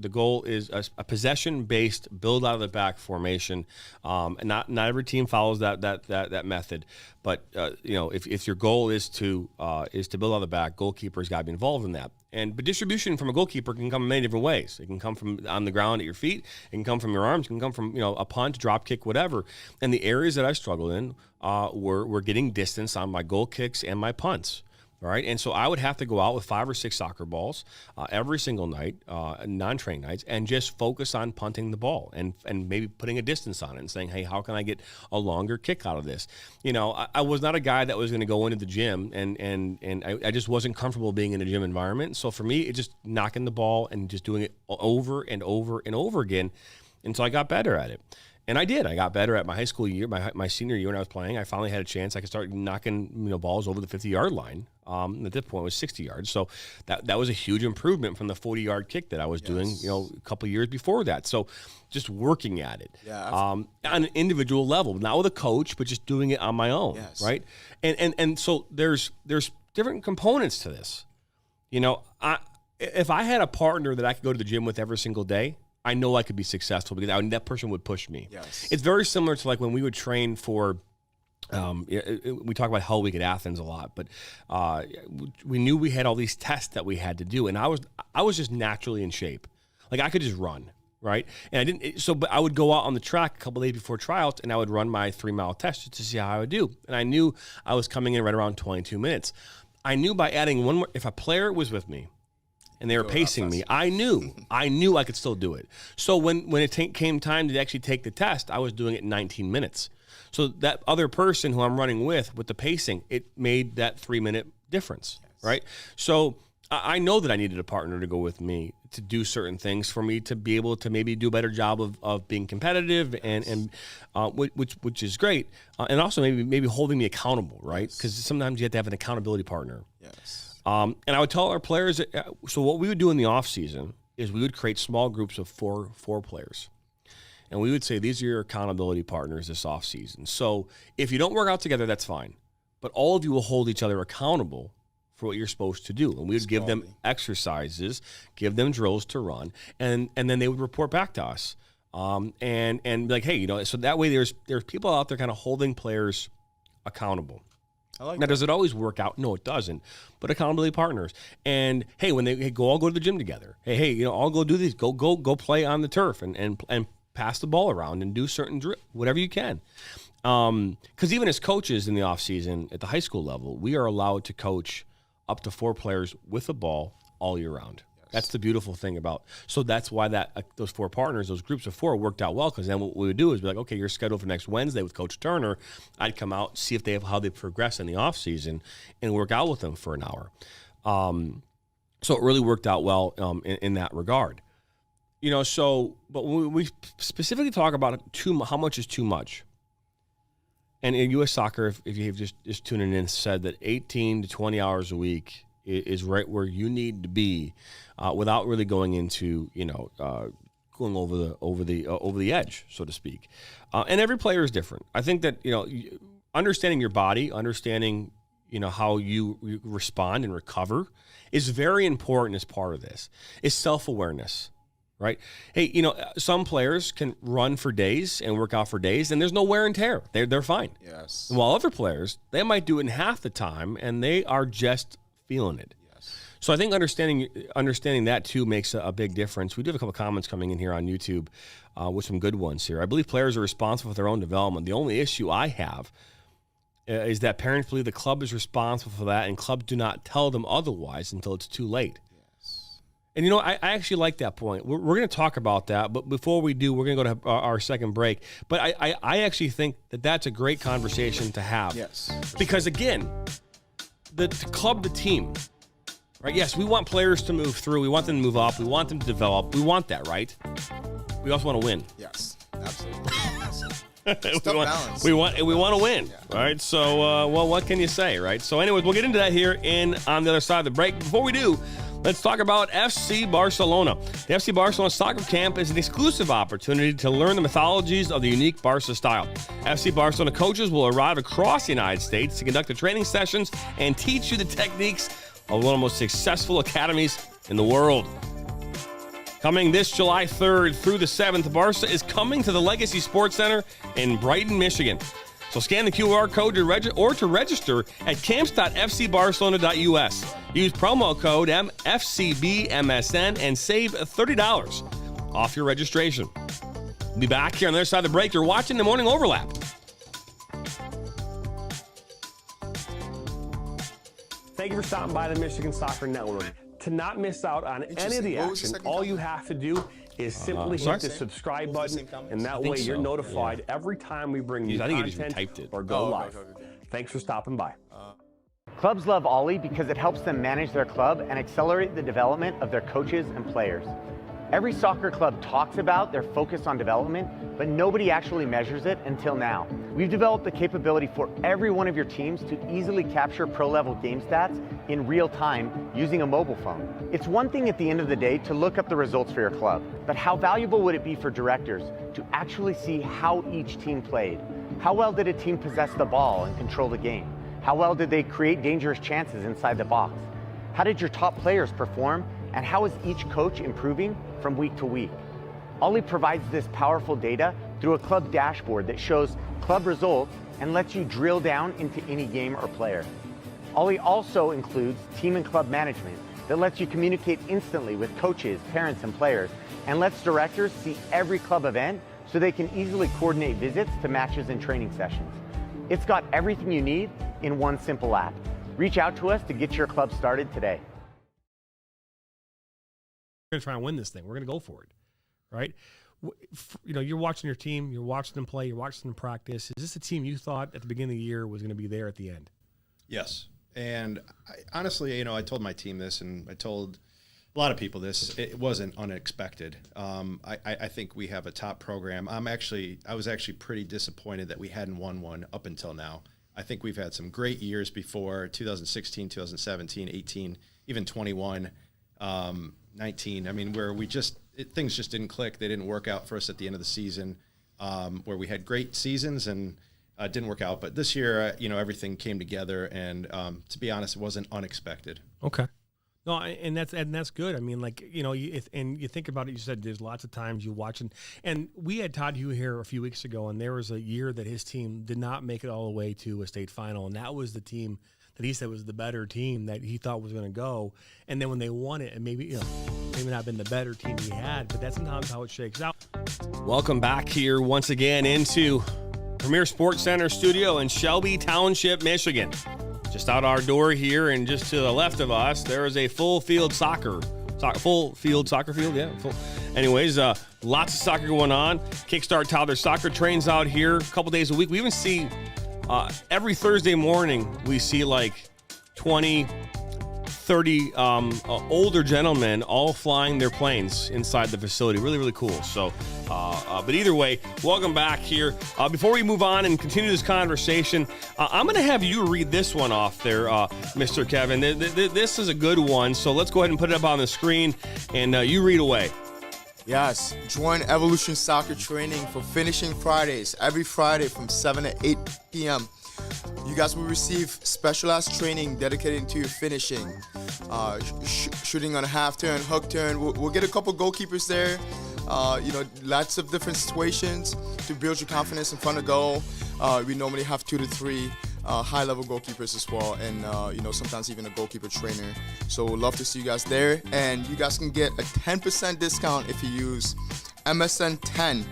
S19: the goal is a possession-based, build out of the back formation. And not every team follows that method. But if your goal is to build out of the back, goalkeepers got to be involved in that. But distribution from a goalkeeper can come in many different ways. It can come from on the ground at your feet. It can come from your arms. It can come from a punt, drop kick, whatever. And the areas that I struggled in were getting distance on my goal kicks and my punts. All right, and so I would have to go out with 5 or 6 soccer balls every single night, non-training nights, and just focus on punting the ball and maybe putting a distance on it and saying, hey, how can I get a longer kick out of this? I was not a guy that was going to go into the gym, and I just wasn't comfortable being in a gym environment. So for me, it's just knocking the ball and just doing it over and over and over again until I got better at it. And I did. I got better at my high school year, my senior year when I was playing. I finally had a chance. I could start knocking balls over the 50-yard line. At this point, it was 60 yards. So that was a huge improvement from the 40-yard kick that I was doing, a couple of years before that. So just working at it on an individual level, not with a coach, but just doing it on my own, right? And so there's different components to this. If I had a partner that I could go to the gym with every single day, I know I could be successful because that person would push me.
S2: Yes.
S19: It's very similar to like when we would train for, we talk about Hell Week at Athens a lot, but we knew we had all these tests that we had to do, and I was just naturally in shape. Like I could just run, right? And but I would go out on the track a couple days before tryouts, and I would run my 3-mile test just to see how I would do. And I knew I was coming in right around 22 minutes. I knew by adding one more, if a player was with me, and they were pacing me, I knew I could still do it. So when it came time to actually take the test, I was doing it in 19 minutes. So that other person who I'm running with the pacing, it made that 3-minute difference, right? So I know that I needed a partner to go with me to do certain things for me to be able to maybe do a better job of being competitive and which is great, and also maybe holding me accountable, right? Because sometimes you have to have an accountability partner.
S2: Yes.
S19: And I would tell our players, so what we would do in the off season is we would create small groups of four players. And we would say, these are your accountability partners this off season. So if you don't work out together, that's fine. But all of you will hold each other accountable for what you're supposed to do. And we would give them exercises, give them drills to run, and then they would report back to us. and be like, hey, so that way there's people out there kind of holding players accountable. Now, does it always work out? No, it doesn't. But accountability partners. And hey, when they all go to the gym together. Hey, all go do these. Go play on the turf and pass the ball around and do certain whatever you can. Because even as coaches in the off season at the high school level, we are allowed to coach up to 4 players with the ball all year round. That's the beautiful thing about. So that's why those 4 partners, those groups of 4, worked out well. Because then what we would do is be like, okay, you're scheduled for next Wednesday with Coach Turner. I'd come out, see if how they progress in the off season, and work out with them for an hour. So it really worked out well in that regard. But when we specifically talk about how much is too much. And in U.S. Soccer, if you have just tuning in, said that 18 to 20 hours a week is right where you need to be, without really going into going over the edge, so to speak. And every player is different. I think that understanding your body, understanding how you respond and recover is very important as part of this. Is self-awareness. Right? Hey, some players can run for days and work out for days, and there's no wear and tear. They're fine.
S2: Yes.
S19: While other players, they might do it in half the time, and they are just feeling it.
S2: Yes.
S19: So I think understanding that, too, makes a big difference. We do have a couple of comments coming in here on YouTube with some good ones here. I believe players are responsible for their own development. The only issue I have is that parents believe the club is responsible for that, and clubs do not tell them otherwise until it's too late. And, I actually like that point. We're going to talk about that, but before we do, we're going to go to our second break. But I actually think that that's a great conversation to have.
S2: Yes.
S19: Because, again, the club, the team, right? Yes, we want players to move through. We want them to move up. We want them to develop. We want that, right? We also want to win.
S2: Yes, absolutely.
S19: we want to win, right? So, what can you say, right? So, anyways, we'll get into that here on the other side of the break. Before we do, let's talk about FC Barcelona. The FC Barcelona Soccer Camp is an exclusive opportunity to learn the mythologies of the unique Barca style. FC Barcelona coaches will arrive across the United States to conduct the training sessions and teach you the techniques of one of the most successful academies in the world. Coming this July 3rd through the 7th, Barca is coming to the Legacy Sports Center in Brighton, Michigan. So scan the QR code to register at camps.fcbarcelona.us. Use promo code FCBMSN and save $30 off your registration. We'll be back here on the other side of the break. You're watching The Morning Overlap.
S13: Thank you for stopping by the Michigan Soccer Network. To not miss out on any of the action, all you have to do is simply hit the subscribe button, and that way you're notified every time we bring new content or go live. Thanks for stopping by.
S21: Clubs love Ollie because it helps them manage their club and accelerate the development of their coaches and players. Every soccer club talks about their focus on development, but nobody actually measures it until now. We've developed the capability for every one of your teams to easily capture pro-level game stats in real time using a mobile phone. It's one thing at the end of the day to look up the results for your club, but how valuable would it be for directors to actually see how each team played? How well did a team possess the ball and control the game? How well did they create dangerous chances inside the box? How did your top players perform? And how is each coach improving from week to week? Ollie provides this powerful data through a club dashboard that shows club results and lets you drill down into any game or player. Ollie also includes team and club management that lets you communicate instantly with coaches, parents, and players, and lets directors see every club event so they can easily coordinate visits to matches and training sessions. It's got everything you need in one simple app. Reach out to us to get your club started today.
S19: We're going to try and win this thing. We're going to go for it, right? You're watching your team. You're watching them play. You're watching them practice. Is this a team you thought at the beginning of the year was going to be there at the end?
S22: Yes. And honestly, I told my team this, and I told a lot of people this. It wasn't unexpected. I think we have a top program. I was actually pretty disappointed that we hadn't won one up until now. I think we've had some great years before, 2016, 2017, 18, even 21. 19, where things just didn't click. They didn't work out for us at the end of the season, where we had great seasons and didn't work out. But this year, everything came together, and to be honest, it wasn't unexpected.
S19: Okay.
S1: No, and that's good. I mean, like, you know, you think about it. You said there's lots of times you watch, and we had Todd Hugh here a few weeks ago, and there was a year that his team did not make it all the way to a state final, and that was the team that he said was the better team that he thought was going to go. And then when they won it, and maybe not been the better team he had, but that's sometimes how it shakes out.
S19: Welcome back here once again into Premier Sports Center studio in Shelby Township, Michigan. Just out our door here, and just to the left of us, there is a full field soccer field. Yeah. Anyways, lots of soccer going on. Kickstart Tyler Soccer trains out here a couple days a week. We even see every Thursday morning, we see like 20, 30 older gentlemen all flying their planes inside the facility. Really, really cool. So, but either way, welcome back here. Before we move on and continue this conversation, I'm going to have you read this one off there, Mr. Kevin. This is a good one, so let's go ahead and put it up on the screen, and you read away.
S2: Yes, join Evolution Soccer Training for Finishing Fridays every Friday from 7 to 8 p.m. You guys will receive specialized training dedicated to your finishing, shooting on a half turn, hook turn. We'll get a couple goalkeepers there. Lots of different situations to build your confidence in front of goal. We normally have 2 to 3 high-level goalkeepers as well, and sometimes even a goalkeeper trainer. So we'd love to see you guys there, and you guys can get a 10% discount if you use MSN10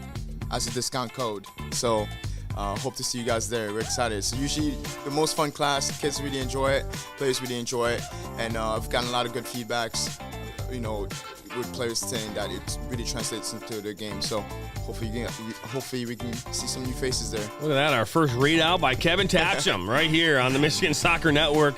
S2: as a discount code. So hope to see you guys there. We're excited. It's usually the most fun class. Kids really enjoy it. Players really enjoy it. And I've gotten a lot of good feedbacks, with players saying that it really translates into the game. So hopefully we can see some new faces there.
S19: Look at that. Our first readout by Kevin Tatcham right here on the Michigan Soccer Network.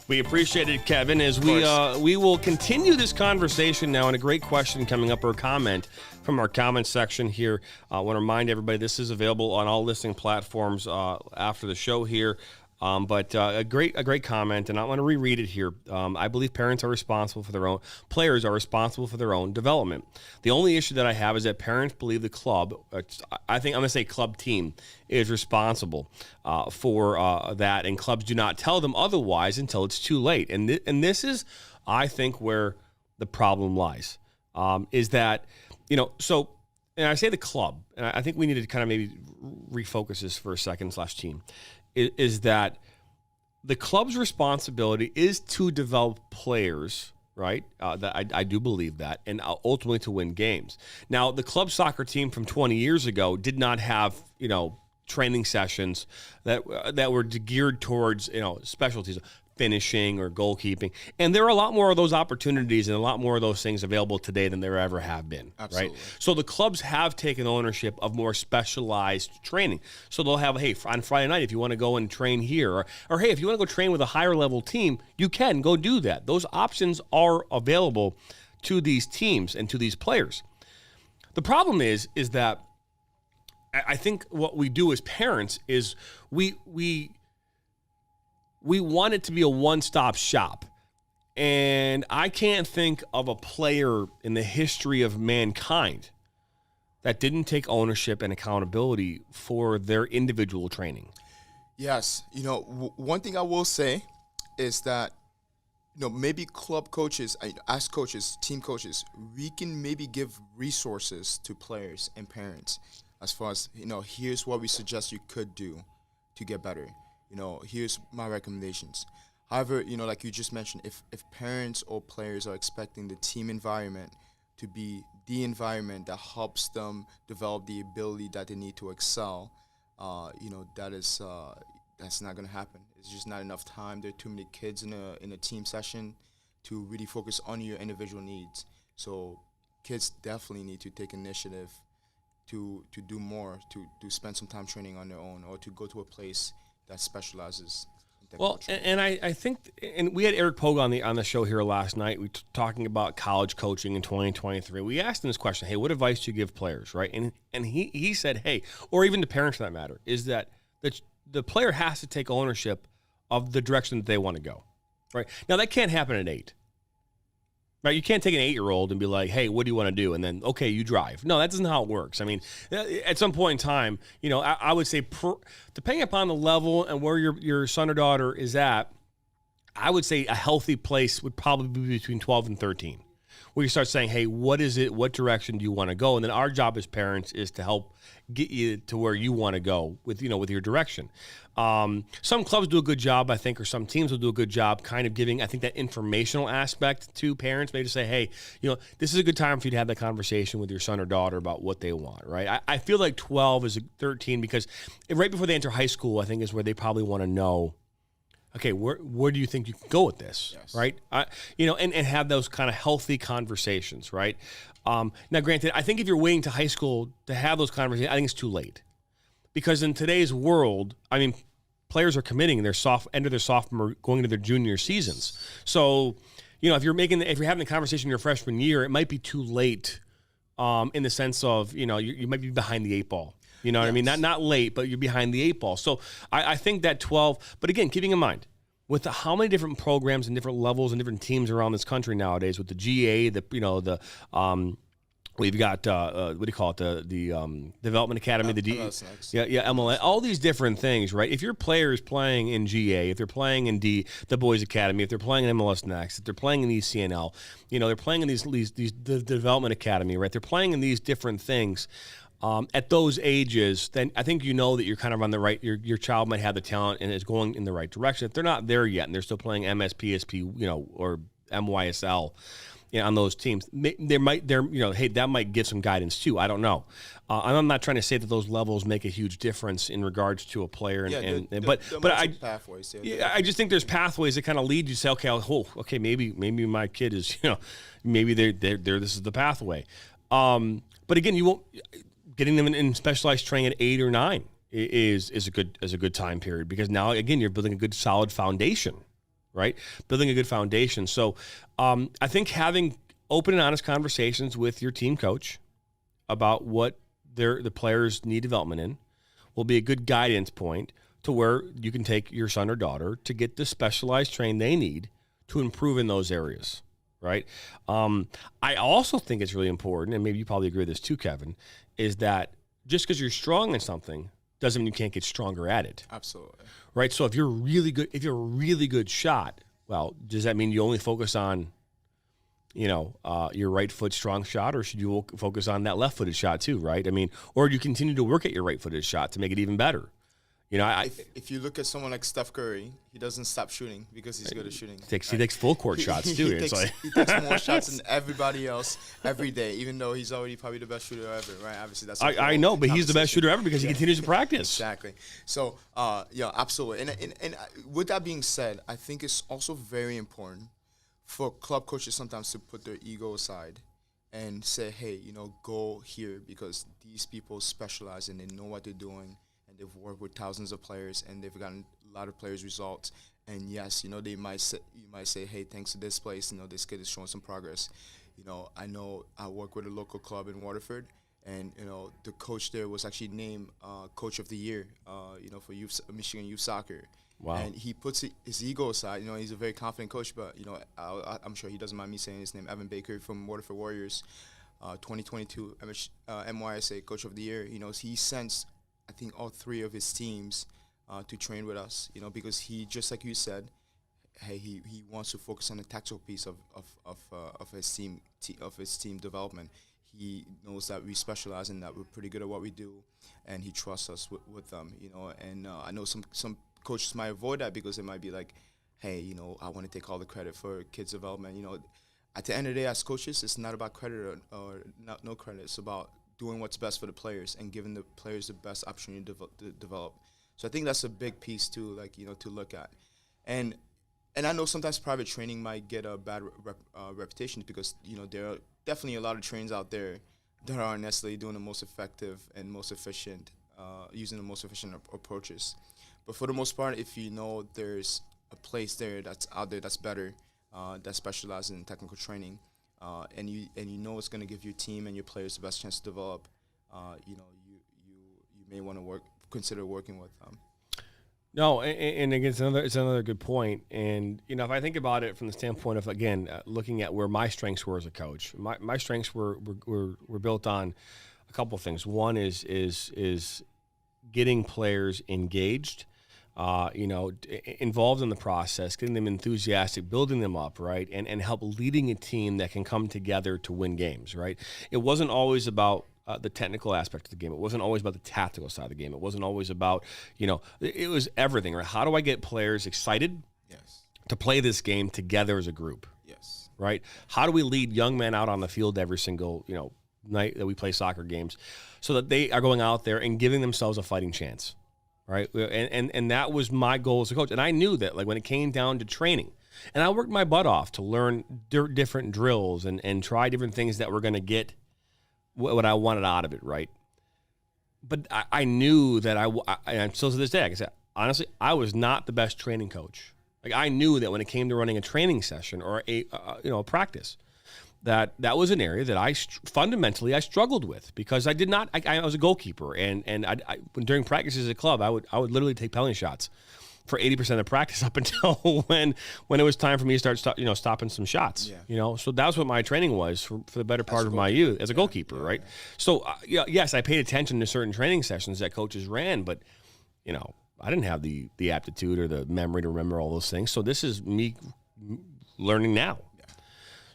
S19: We appreciate it, Kevin, as we will continue this conversation now, and a great question coming up, or a comment from our comment section here. I want to remind everybody this is available on all listening platforms after the show here. But a great comment, and I want to reread it here. I believe players are responsible for their own development. The only issue that I have is that parents believe the club, I think I'm going to say club team, is responsible for that, and clubs do not tell them otherwise until it's too late. And this is, I think, where the problem lies, is that, so, and I say the club, and I think we need to kind of maybe refocus this for a second / team. Is that the club's responsibility is to develop players, right? That I do believe that, and ultimately to win games. Now, the club soccer team from 20 years ago did not have, training sessions that were geared towards, specialties, finishing or goalkeeping. And there are a lot more of those opportunities and a lot more of those things available today than there ever have been.
S2: Absolutely.
S19: Right? So the clubs have taken ownership of more specialized training. So they'll have, hey, on Friday night, if you want to go and train here, or hey, if you want to go train with a higher level team, you can go do that. Those options are available to these teams and to these players. The problem is that I think what we do as parents is we want it to be a one-stop shop. And I can't think of a player in the history of mankind that didn't take ownership and accountability for their individual training.
S2: Yes. One thing I will say is that, maybe club coaches, as coaches, team coaches, we can maybe give resources to players and parents as far as, here's what we suggest you could do to get better. Here's my recommendations. However, like you just mentioned, if parents or players are expecting the team environment to be the environment that helps them develop the ability that they need to excel, that's not going to happen. It's just not enough time. There are too many kids in a team session to really focus on your individual needs. So kids definitely need to take initiative to do more, to spend some time training on their own, or to go to a place that specializes.
S19: Well, and I think, and we had Eric Pogue on the show here last night. We talking about college coaching in 2023. We asked him this question: hey, what advice do you give players, right? And he said, hey, or even to parents for that matter, is that the player has to take ownership of the direction that they want to go, right? Now that can't happen at 8. Right, you can't take an 8-year-old and be like, hey, what do you want to do? And then, okay, you drive. No, that isn't how it works. I mean, at some point in time, I would say, depending upon the level and where your son or daughter is at, I would say a healthy place would probably be between 12 and 13, where you start saying, hey, what is it? What direction do you want to go? And then our job as parents is to help get you to where you want to go with your direction. Some clubs do a good job, I think, or some teams will do a good job kind of giving, I think, that informational aspect to parents, maybe to say, hey, this is a good time for you to have that conversation with your son or daughter about what they want, right? I feel like 12 is 13 because right before they enter high school, I think, is where they probably want to know, okay, where do you think you can go with this, right? And have those kind of healthy conversations, right? Now, granted, I think if you're waiting to high school to have those conversations, I think it's too late. Because in today's world, I mean, players are committing their end of their sophomore, going into their junior seasons. So, if you're having the conversation your freshman year, it might be too late in the sense of, you might be behind the 8 ball. You know what I mean? Not late, but you're behind the 8 ball. So I think that 12, but again, keeping in mind, with how many different programs and different levels and different teams around this country nowadays, with the GA, we've got what do you call it? The Development Academy, the MLS, all these different things, right? If your player is playing in GA, if they're playing in the Boys Academy, if they're playing in MLS Next, if they're playing in ECNL, they're playing in the Development Academy, right? They're playing in these different things. At those ages, then I think that you're kind of on the right. Your child might have the talent and is going in the right direction. If they're not there yet and they're still playing MSPSP, or MYSL, on those teams, that might give some guidance too. I don't know. I'm not trying to say that those levels make a huge difference in regards to a player. But
S2: pathways.
S19: I just think there's pathways that kind of lead you to say, okay, maybe my kid is, maybe they're this is the pathway. But again, you won't. Getting them in specialized training at 8 or 9 is a good time period, because now again you're building a good solid foundation, right? Building a good foundation. So I think having open and honest conversations with your team coach about what the players need development in will be a good guidance point to where you can take your son or daughter to get the specialized training they need to improve in those areas. Right. I also think it's really important, and maybe you probably agree with this too, Kevin, is that just because you're strong in something doesn't mean you can't get stronger at it.
S2: Absolutely.
S19: Right. So if you're a really good shot, well, does that mean you only focus on, your right foot strong shot, or should you focus on that left footed shot too? Right. I mean, or do you continue to work at your right footed shot to make it even better?
S2: If you look at someone like Steph Curry, he doesn't stop shooting because he's good at shooting.
S19: He takes full court shots too.
S2: He takes more shots than everybody else every day, even though he's already probably the best shooter ever, right? Obviously, that's
S19: I know, but he's the best shooter ever because he continues to practice.
S2: Exactly. So, absolutely. And with that being said, I think it's also very important for club coaches sometimes to put their ego aside and say, hey, go here because these people specialize and they know what they're doing. They've worked with thousands of players, and they've gotten a lot of players' results. And yes, you might say, hey, thanks to this place, this kid is showing some progress. I know I work with a local club in Waterford, and the coach there was actually named Coach of the Year, for Michigan youth soccer.
S19: Wow.
S2: And he puts his ego aside. He's a very confident coach, but I'm sure he doesn't mind me saying his name. Evan Baker from Waterford Warriors, 2022 MYSA Coach of the Year. He sensed, I think, all 3 of his teams to train with us, because he, just like you said, hey, he wants to focus on the tactical piece of his team development. He knows that we specialize in that. We're pretty good at what we do, and he trusts us with them, And I know some coaches might avoid that because it might be like, hey, I want to take all the credit for kids' development. At the end of the day, as coaches, it's not about credit or no credit. It's about doing what's best for the players and giving the players the best opportunity to develop. So I think that's a big piece too, to look at. And I know sometimes private training might get a bad reputation because, there are definitely a lot of trainers out there that aren't necessarily doing the most effective and most efficient, using the most efficient approaches. But for the most part, if there's a place there that's out there that's better, that specializes in technical training, and you it's going to give your team and your players the best chance to develop, you may want to consider working with them.
S19: No, and again, it's another good point. And if I think about it from the standpoint of, again, looking at where my strengths were as a coach, my strengths were built on a couple of things. One is getting players engaged, involved in the process, getting them enthusiastic, building them up, right, and help leading a team that can come together to win games, right? It wasn't always about the technical aspect of the game. It wasn't always about the tactical side of the game. It wasn't always about, it was everything, right? How do I get players excited to play this game together as a group?
S2: Yes.
S19: Right? How do we lead young men out on the field every single, night that we play soccer games so that they are going out there and giving themselves a fighting chance? Right. And that was my goal as a coach. And I knew that, like, when it came down to training, and I worked my butt off to learn different drills and try different things that were going to get what I wanted out of it. Right. But I knew that and still to this day, like I said, honestly, I was not the best training coach. Like, I knew that when it came to running a training session or a practice, that was an area that I fundamentally struggled with, because I did not. I was a goalkeeper, and during practices at the club, I would literally take penalty shots for 80% of practice up until when it was time for me to start stopping some shots.
S2: Yeah.
S19: So that's what my training was for the better part of my youth as a goalkeeper, right? So yes, I paid attention to certain training sessions that coaches ran, but I didn't have the aptitude or the memory to remember all those things. So this is me learning now.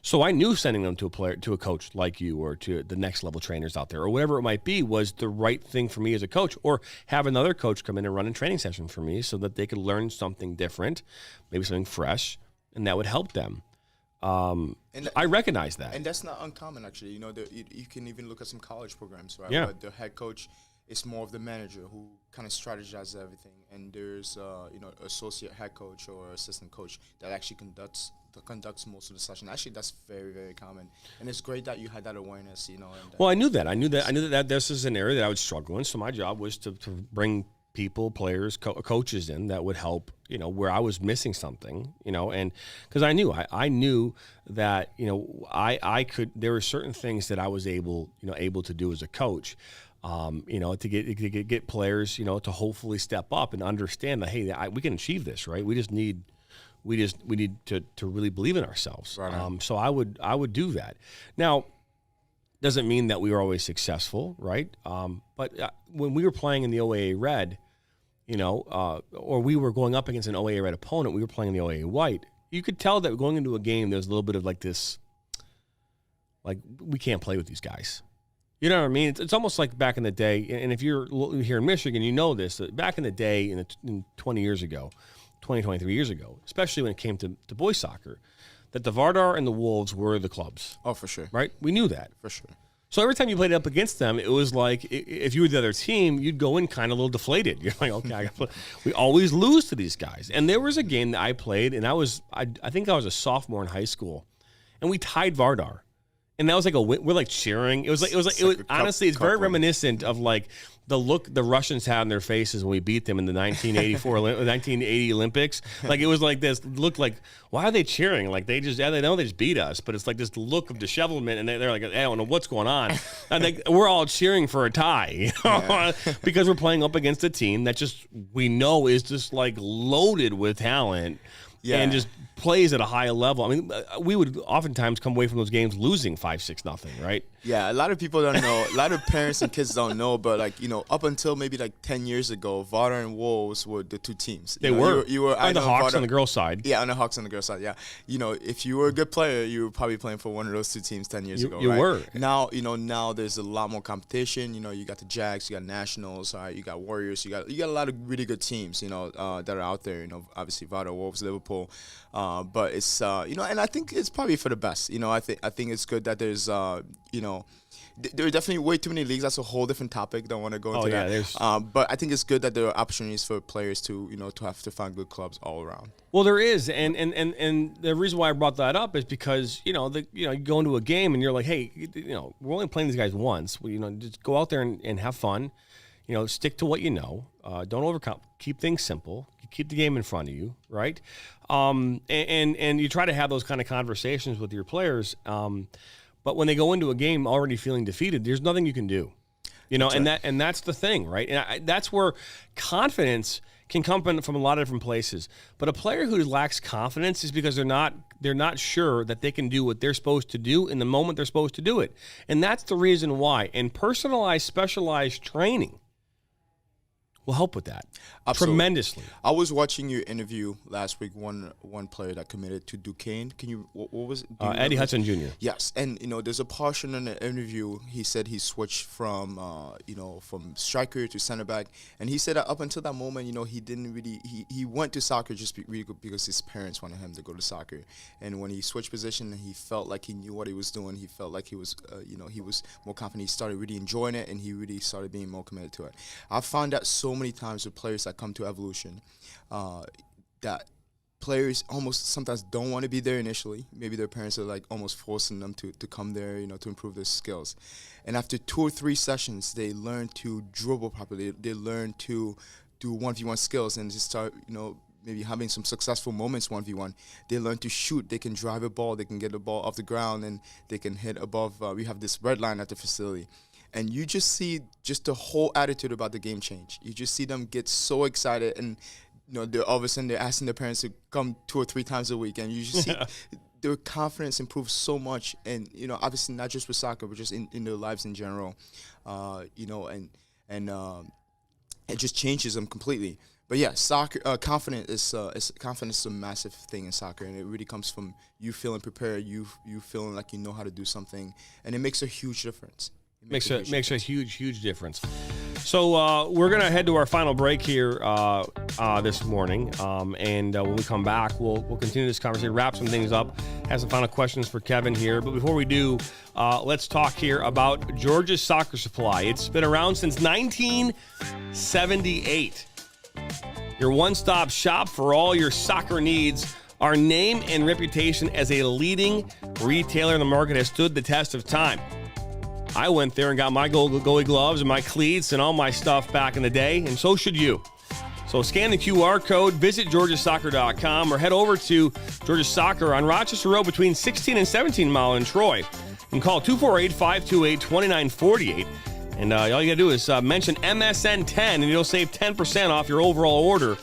S19: So I knew sending them to a coach like you, or to the next level trainers out there, or whatever it might be, was the right thing for me as a coach, or have another coach come in and run a training session for me so that they could learn something different, maybe something fresh, and that would help them. I recognize that.
S2: And that's not uncommon, actually. You can even look at some college programs, right?
S19: Yeah.
S2: Where the head coach is more of the manager who kind of strategizes everything. And there's, associate head coach or assistant coach that actually conducts most of the session. Actually, that's very, very common, and it's great that you had that awareness.
S19: Well, I knew that this is an area that I would struggle in. So my job was to bring people, players, coaches in that would help. Where I was missing something. And because I knew that I could. There were certain things that I was able to do as a coach. To get players, to hopefully step up and understand that, hey, we can achieve this, right? We need to really believe in ourselves.
S2: Right.
S19: So I would do that. Now, doesn't mean that we were always successful, right? But when we were playing in the OAA Red, or we were going up against an OAA Red opponent, we were playing in the OAA White. You could tell that going into a game, there was a little bit of like this, like, we can't play with these guys. You know what I mean? It's almost like back in the day, and if you're here in Michigan, you know this, that back in the day, in 20 years ago, 23 years ago, especially when it came to boys soccer, that the Vardar and the Wolves were the clubs.
S2: Oh, for sure.
S19: Right? We knew that.
S2: For sure.
S19: So every time you played up against them, it was like, if you were the other team, you'd go in kind of a little deflated. You're like, okay, we always lose to these guys. And there was a game that I played, and I think I was a sophomore in high school, and we tied Vardar. And that was like we're like cheering. It was honestly, it's very reminiscent of like the look the Russians had on their faces when we beat them in the 1980 Olympics. Like, it was like this look, like, why are they cheering? Like, they know they just beat us, but it's like this look of dishevelment, and they're like, I don't know what's going on. And we're all cheering for a tie, because we're playing up against a team that we know is just like loaded with talent. Yeah. And just plays at a high level. I mean, we would oftentimes come away from those games losing 5-6-0, right?
S2: Yeah, a lot of people don't know. A lot of parents and kids don't know, but up until maybe 10 years ago, Vardar and Wolves were the two teams.
S19: They were. You were on the Hawks on the girls' side.
S2: Yeah, on the Hawks on the girls' side. Yeah, if you were a good player, you were probably playing for one of those two teams 10 years ago.
S19: You
S2: right?
S19: were.
S2: Now, now there's a lot more competition. You got the Jags, you got Nationals, you got Warriors, you got a lot of really good teams. That are out there. Obviously Vardar, Wolves, Liverpool. But it's and I think it's probably for the best. I think it's good that there's there are definitely way too many leagues. That's a whole different topic. Don't want to go into that. But I think it's good that there are opportunities for players to to have to find good clubs all around.
S19: Well, there is, and the reason why I brought that up is because you go into a game and you're like, hey, we're only playing these guys once. Just go out there and have fun. Stick to what you know. Don't overcome. Keep things simple. Keep the game in front of you, right? And you try to have those kind of conversations with your players. But when they go into a game already feeling defeated, there's nothing you can do. And that's the thing, right? And that's where confidence can come from a lot of different places. But a player who lacks confidence is because they're not sure that they can do what they're supposed to do in the moment they're supposed to do it. And that's the reason why. And personalized, specialized training will help with that.
S2: Absolutely.
S19: Tremendously.
S2: I was watching your interview last week. One player that committed to Duquesne. Can you? What was it?
S19: Eddie Hudson Jr.
S2: Yes, and there's a portion in the interview. He said he switched from from striker to center back, and he said that up until that moment, he didn't really. He went to soccer just because his parents wanted him to go to soccer, and when he switched position, he felt like he knew what he was doing. He felt like he was he was more confident. He started really enjoying it, and he really started being more committed to it. I found that so many times with players that come to Evolution, that players almost sometimes don't want to be there initially. Maybe their parents are like almost forcing them to come there, to improve their skills. And after 2 or 3 sessions, they learn to dribble properly. They learn to do 1v1 skills and just start, maybe having some successful moments 1v1. They learn to shoot. They can drive a ball. They can get the ball off the ground and they can hit above. We have this red line at the facility. And you just see just the whole attitude about the game change. You just see them get so excited, and all of a sudden they're asking their parents to come 2 or 3 times a week, and you just see their confidence improve so much. And obviously not just with soccer, but just in their lives in general. And it just changes them completely. But yeah, soccer confidence is a massive thing in soccer, and it really comes from you feeling prepared, you feeling like you know how to do something, and it makes a huge difference.
S19: Makes a huge difference. So we're going to head to our final break here this morning. And when we come back, we'll continue this conversation, wrap some things up, have some final questions for Kevin here. But before we do, let's talk here about Georgia's Soccer Supply. It's been around since 1978. Your one-stop shop for all your soccer needs. Our name and reputation as a leading retailer in the market has stood the test of time. I went there and got my goalie gloves and my cleats and all my stuff back in the day, and so should you. So scan the QR code, visit georgiasoccer.com, or head over to Georgia Soccer on Rochester Road between 16 and 17 Mile in Troy. And call 248-528-2948. And all you got to do is mention MSN 10, and you'll save 10% off your overall order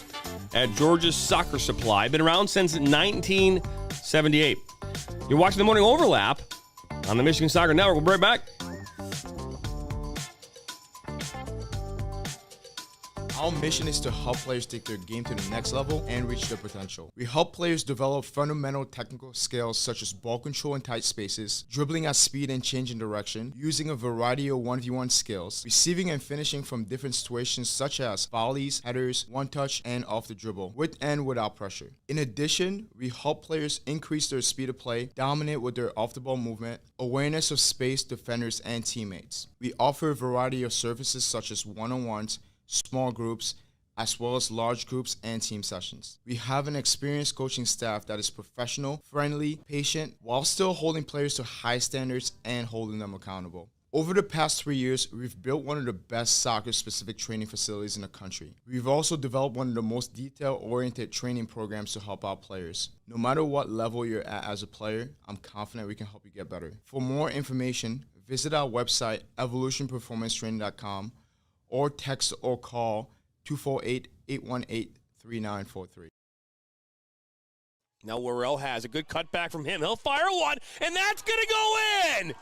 S19: at Georgia's Soccer Supply. Been around since 1978. You're watching The Morning Overlap on the Michigan Soccer Network. We'll be right back.
S2: Our mission is to help players take their game to the next level and reach their potential. We help players develop fundamental technical skills such as ball control in tight spaces, dribbling at speed and changing direction, using a variety of 1v1 skills, receiving and finishing from different situations such as volleys, headers, one touch, and off the dribble, with and without pressure. In addition, we help players increase their speed of play, dominate with their off-the-ball movement, awareness of space, defenders, and teammates. We offer a variety of services such as one-on-ones, small groups, as well as large groups and team sessions. We have an experienced coaching staff that is professional, friendly, patient, while still holding players to high standards and holding them accountable. Over the past 3 years, we've built one of the best soccer-specific training facilities in the country. We've also developed one of the most detail-oriented training programs to help out players. No matter what level you're at as a player, I'm confident we can help you get better. For more information, visit our website, evolutionperformancetraining.com, or text or call 248-818-3943.
S19: Now Worrell has a good cutback from him. He'll fire one, and that's going to go in!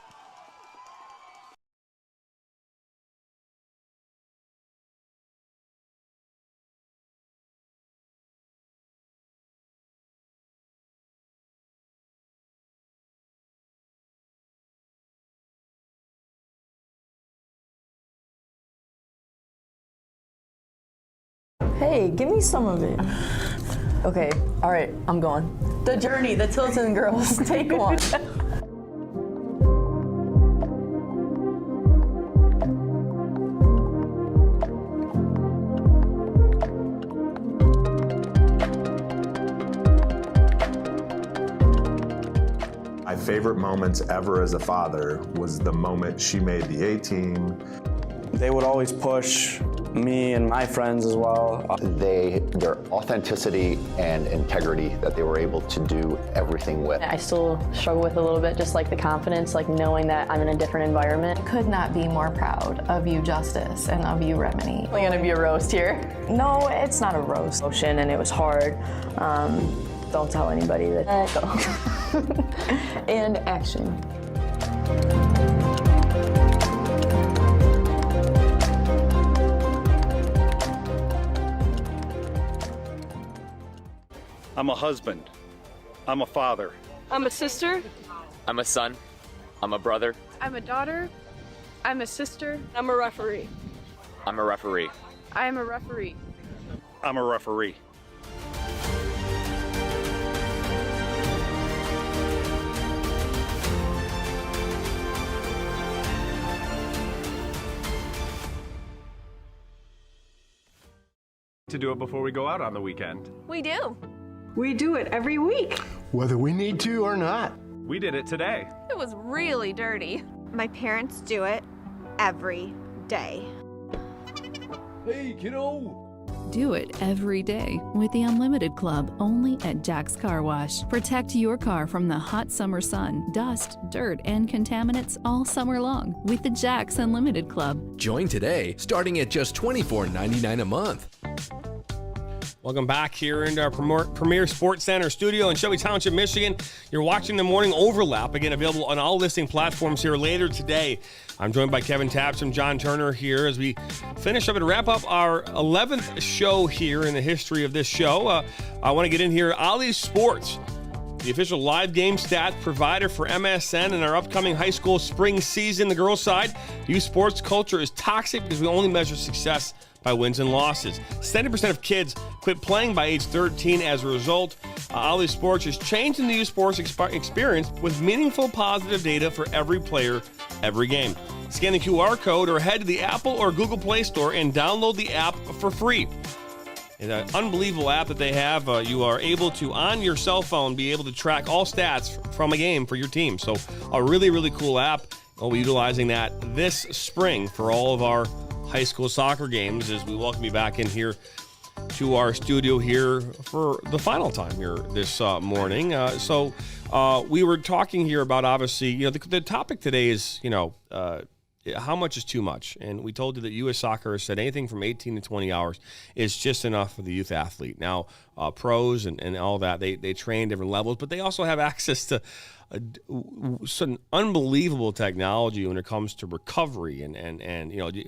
S20: Hey, give me some of it. Okay, all right, I'm going. The Journey, the Tilton Girls, take one.
S6: My favorite moments ever as a father was the moment she made the A-team.
S7: They would always push me and my friends as well.
S23: Their authenticity and integrity that they were able to do everything with.
S20: I still struggle with a little bit, just like the confidence, like knowing that I'm in a different environment.
S24: Could not be more proud of you, Justice, and of you, Remini.
S20: It's gonna be a roast here. No, it's not a roast. Ocean, and it was hard. Don't tell anybody that. And action.
S11: I'm a husband. I'm a father.
S5: I'm a sister.
S8: I'm a son. I'm a brother.
S5: I'm a daughter. I'm a sister. I'm a referee.
S8: I'm a referee.
S5: I am a referee.
S11: I'm a referee.
S4: To do it before we go out on the weekend.
S9: We do.
S10: We do it every week.
S4: Whether we need to or not. We did it today.
S9: It was really dirty.
S12: My parents do it every day.
S25: Hey, kiddo!
S26: Do it every day with the Unlimited Club only at Jack's Car Wash. Protect your car from the hot summer sun, dust, dirt, and contaminants all summer long with the Jack's Unlimited Club.
S27: Join today, starting at just $24.99 a month.
S19: Welcome back here into our Premier Sports Center studio in Shelby Township, Michigan. You're watching the Morning Overlap, again available on all listing platforms here later today. I'm joined by Kevin Tapstrom, John Turner here as we finish up and wrap up our 11th show here in the history of this show. I want to get in here. Ali Sports, the official live game stat provider for MSN in our upcoming high school spring season. The girls' side, youth sports culture is toxic because we only measure success by wins and losses. 70% of kids quit playing by age 13 as a result. Ali Sports is changing the youth sports experience with meaningful positive data for every player, every game. Scan the QR code or head to the Apple or Google Play Store and download the app for free. It's an unbelievable app that they have. You are able to, on your cell phone, be able to track all stats from a game for your team. So a really, really cool app. We'll be utilizing that this spring for all of our high school soccer games as we welcome you back in here to our studio here for the final time here this morning. So we were talking here about, obviously, the topic today is, how much is too much? And we told you that U.S. Soccer has said anything from 18 to 20 hours is just enough for the youth athlete. Now, pros and all that, they train different levels, but they also have access to some unbelievable technology when it comes to recovery and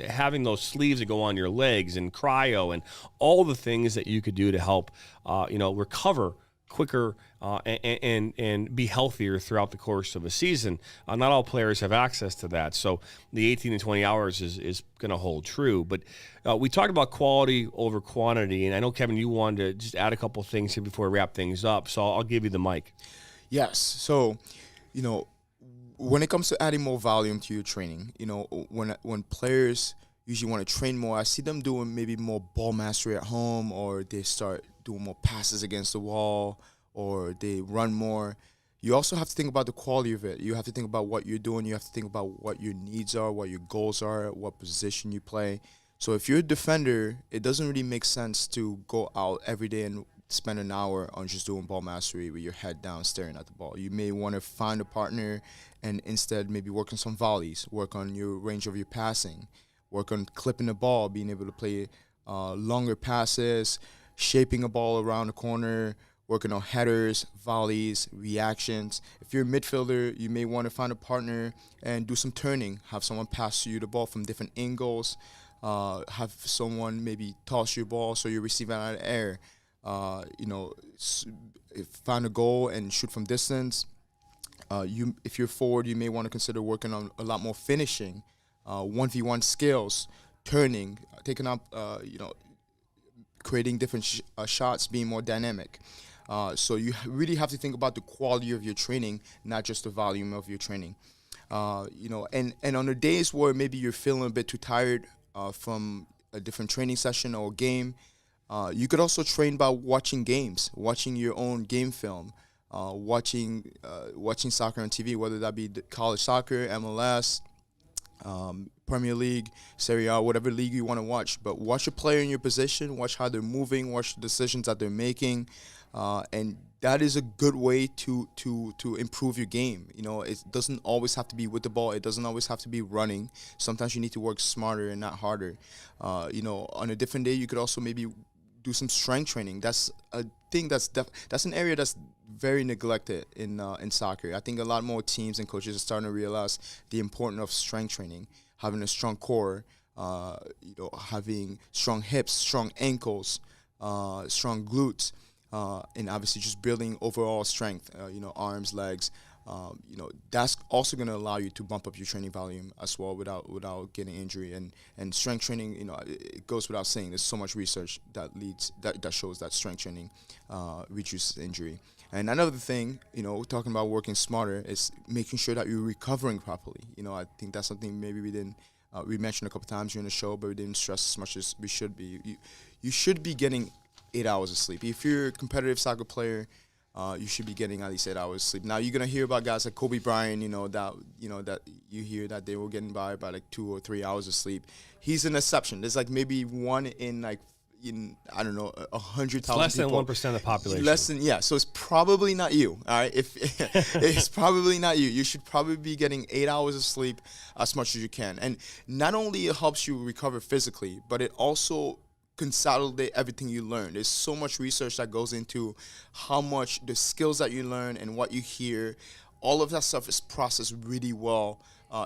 S19: having those sleeves that go on your legs and cryo and all the things that you could do to help recover quicker and be healthier throughout the course of a season. Not all players have access to that, so the 18 to 20 hours is going to hold true. But we talked about quality over quantity, and I know, Kevin, you wanted to just add a couple things here before we wrap things up, so I'll give you the mic.
S2: Yes. So, when it comes to adding more volume to your training, when players usually want to train more, I see them doing maybe more ball mastery at home, or they start doing more passes against the wall, or they run more. You also have to think about the quality of it. You have to think about what you're doing. You have to think about what your needs are, what your goals are, what position you play. So if you're a defender, it doesn't really make sense to go out every day and spend an hour on just doing ball mastery with your head down staring at the ball. You may want to find a partner and instead maybe work on some volleys, work on your range of your passing, work on clipping the ball, being able to play longer passes, shaping a ball around the corner, working on headers, volleys, reactions. If you're a midfielder, you may want to find a partner and do some turning, have someone pass you the ball from different angles, have someone maybe toss your ball so you're receiving out of the air. Find a goal and shoot from distance. If you're forward, you may want to consider working on a lot more finishing, 1v1 skills, turning, taking up, creating different shots, being more dynamic. So you really have to think about the quality of your training, not just the volume of your training. And on the days where maybe you're feeling a bit too tired from a different training session or game, you could also train by watching games, watching your own game film, watching soccer on TV, whether that be college soccer, MLS, Premier League, Serie A, whatever league you want to watch. But watch a player in your position, watch how they're moving, watch the decisions that they're making, and that is a good way to improve your game. It doesn't always have to be with the ball. It doesn't always have to be running. Sometimes you need to work smarter and not harder. On a different day, you could also maybe do some strength training. That's a thing that's an area that's very neglected in soccer. I think a lot more teams and coaches are starting to realize the importance of strength training, having a strong core, having strong hips, strong ankles, strong glutes. and obviously just building overall strength, arms, legs. That's also going to allow you to bump up your training volume as well without getting injury. And strength training, it goes without saying. There's so much research that shows that strength training reduces injury. And another thing, talking about working smarter, is making sure that you're recovering properly. I think that's something maybe we mentioned a couple times during the show, but we didn't stress as much as we should be. You should be getting 8 hours of sleep. If you're a competitive soccer player, you should be getting at least 8 hours of sleep. Now you're gonna hear about guys like Kobe Bryant, that you hear that they were getting by like 2 or 3 hours of sleep. He's an exception. There's like maybe one in like I don't know 100,000.
S19: Less than
S2: people.
S19: 1% of the population.
S2: Less than So it's probably not you. All right, if it's probably not you. You should probably be getting 8 hours of sleep as much as you can. And not only it helps you recover physically, but it also consolidate everything you learn. There's so much research that goes into how much the skills that you learn and what you hear, all of that stuff is processed really well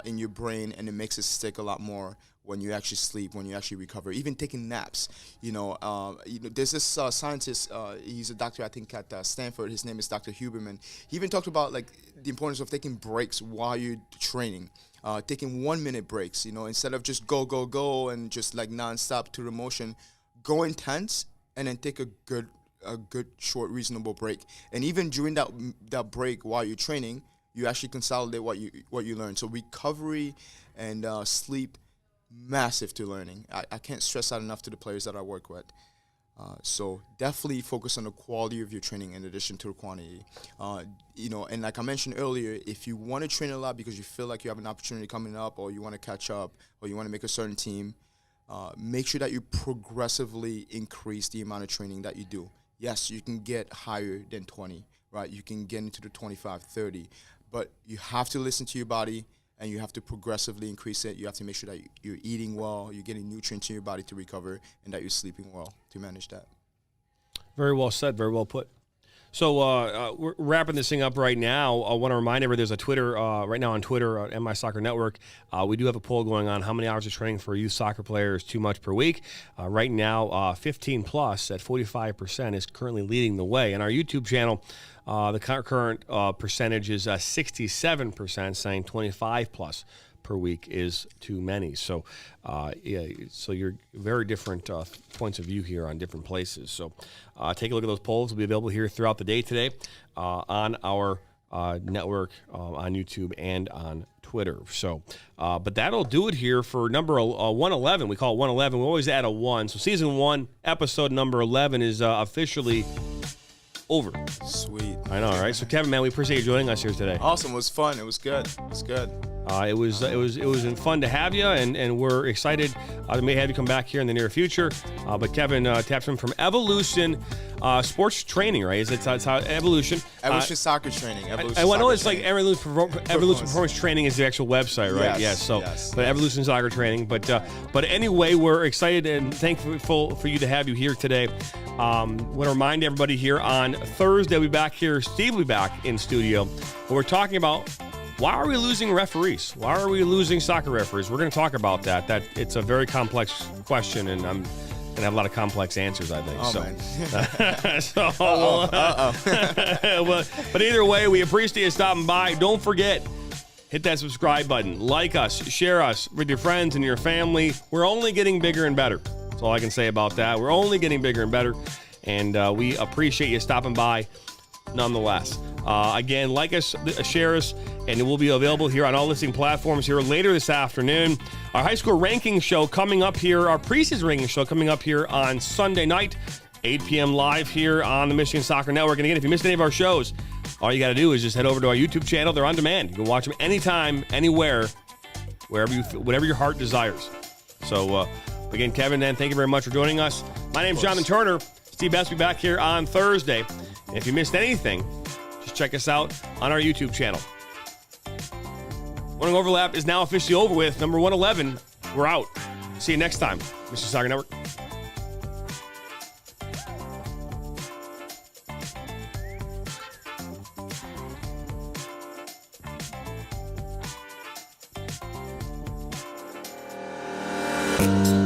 S2: in your brain, and it makes it stick a lot more when you actually sleep, when you actually recover. Even taking naps. There's this scientist. He's a doctor, I think, at Stanford. His name is Dr. Huberman. He even talked about like the importance of taking breaks while you're training. Taking 1 minute breaks. Instead of just go and just like nonstop to the motion. Go intense and then take a good short reasonable break. And even during that break while you're training, you actually consolidate what you learn. So recovery and sleep, massive to learning. I can't stress that enough to the players that I work with. So definitely focus on the quality of your training in addition to the quantity. And like I mentioned earlier, if you want to train a lot because you feel like you have an opportunity coming up, or you want to catch up, or you want to make a certain team, make sure that you progressively increase the amount of training that you do. Yes, you can get higher than 20, right? You can get into the 25, 30, but you have to listen to your body, and you have to progressively increase it. You have to make sure that you're eating well, you're getting nutrients in your body to recover, and that you're sleeping well to manage that.
S19: Very well said, very well put. So we're wrapping this thing up right now. I want to remind everybody there's a Twitter right now on Twitter at MI Soccer Network. We do have a poll going on. How many hours of training for a youth soccer player is too much per week? Right now, 15 plus at 45% is currently leading the way. And our YouTube channel, the current percentage is 67%, saying 25 plus per week is too many. So, so you're very different points of view here on different places. So take a look at those polls. Will be available here throughout the day today on our network, on YouTube, and on Twitter. So, but that'll do it here for number 111. We call it 111. We always add a 1. So season 1, episode number 11 is officially over.
S2: Sweet.
S19: I know, right? So Kevin, man, we appreciate you joining us here today.
S2: Awesome. It was fun. It was good.
S19: It was fun to have you, and we're excited to may have you come back here in the near future. But Kevin Tapson from Evolution Sports Training, right? It's how Evolution.
S2: Evolution Soccer Training.
S19: I know it's like Evolution Performance Training is the actual website, right?
S2: Yes.
S19: Yes. But Evolution Soccer Training. But anyway, we're excited and thankful for you to have you here today. Want to remind everybody here on Thursday we'll be back here. Steve will be back in studio. But we're talking about, why are we losing referees? Why are we losing soccer referees? We're going to talk about that. It's a very complex question, and I'm going to have a lot of complex answers, I think. But either way, we appreciate you stopping by. Don't forget, hit that subscribe button. Like us, share us with your friends and your family. We're only getting bigger and better. That's all I can say about that. We're only getting bigger and better, and we appreciate you stopping by nonetheless. Again, like us, share us, and it will be available here on all listening platforms here later this afternoon. Our high school ranking show coming up here, our preseason ranking show coming up here on Sunday night, 8 p.m. live here on the Michigan Soccer Network. And again, if you missed any of our shows, all you got to do is just head over to our YouTube channel. They're on demand. You can watch them anytime, anywhere, whatever your heart desires. So, again, Kevin, Dan, thank you very much for joining us. My name's Jonathan Turner. Steve Best will be back here on Thursday. And if you missed anything, just check us out on our YouTube channel. Morning Overlap is now officially over with. Number 111, we're out. See you next time, Mr. Soccer Network.
S3: Thank you.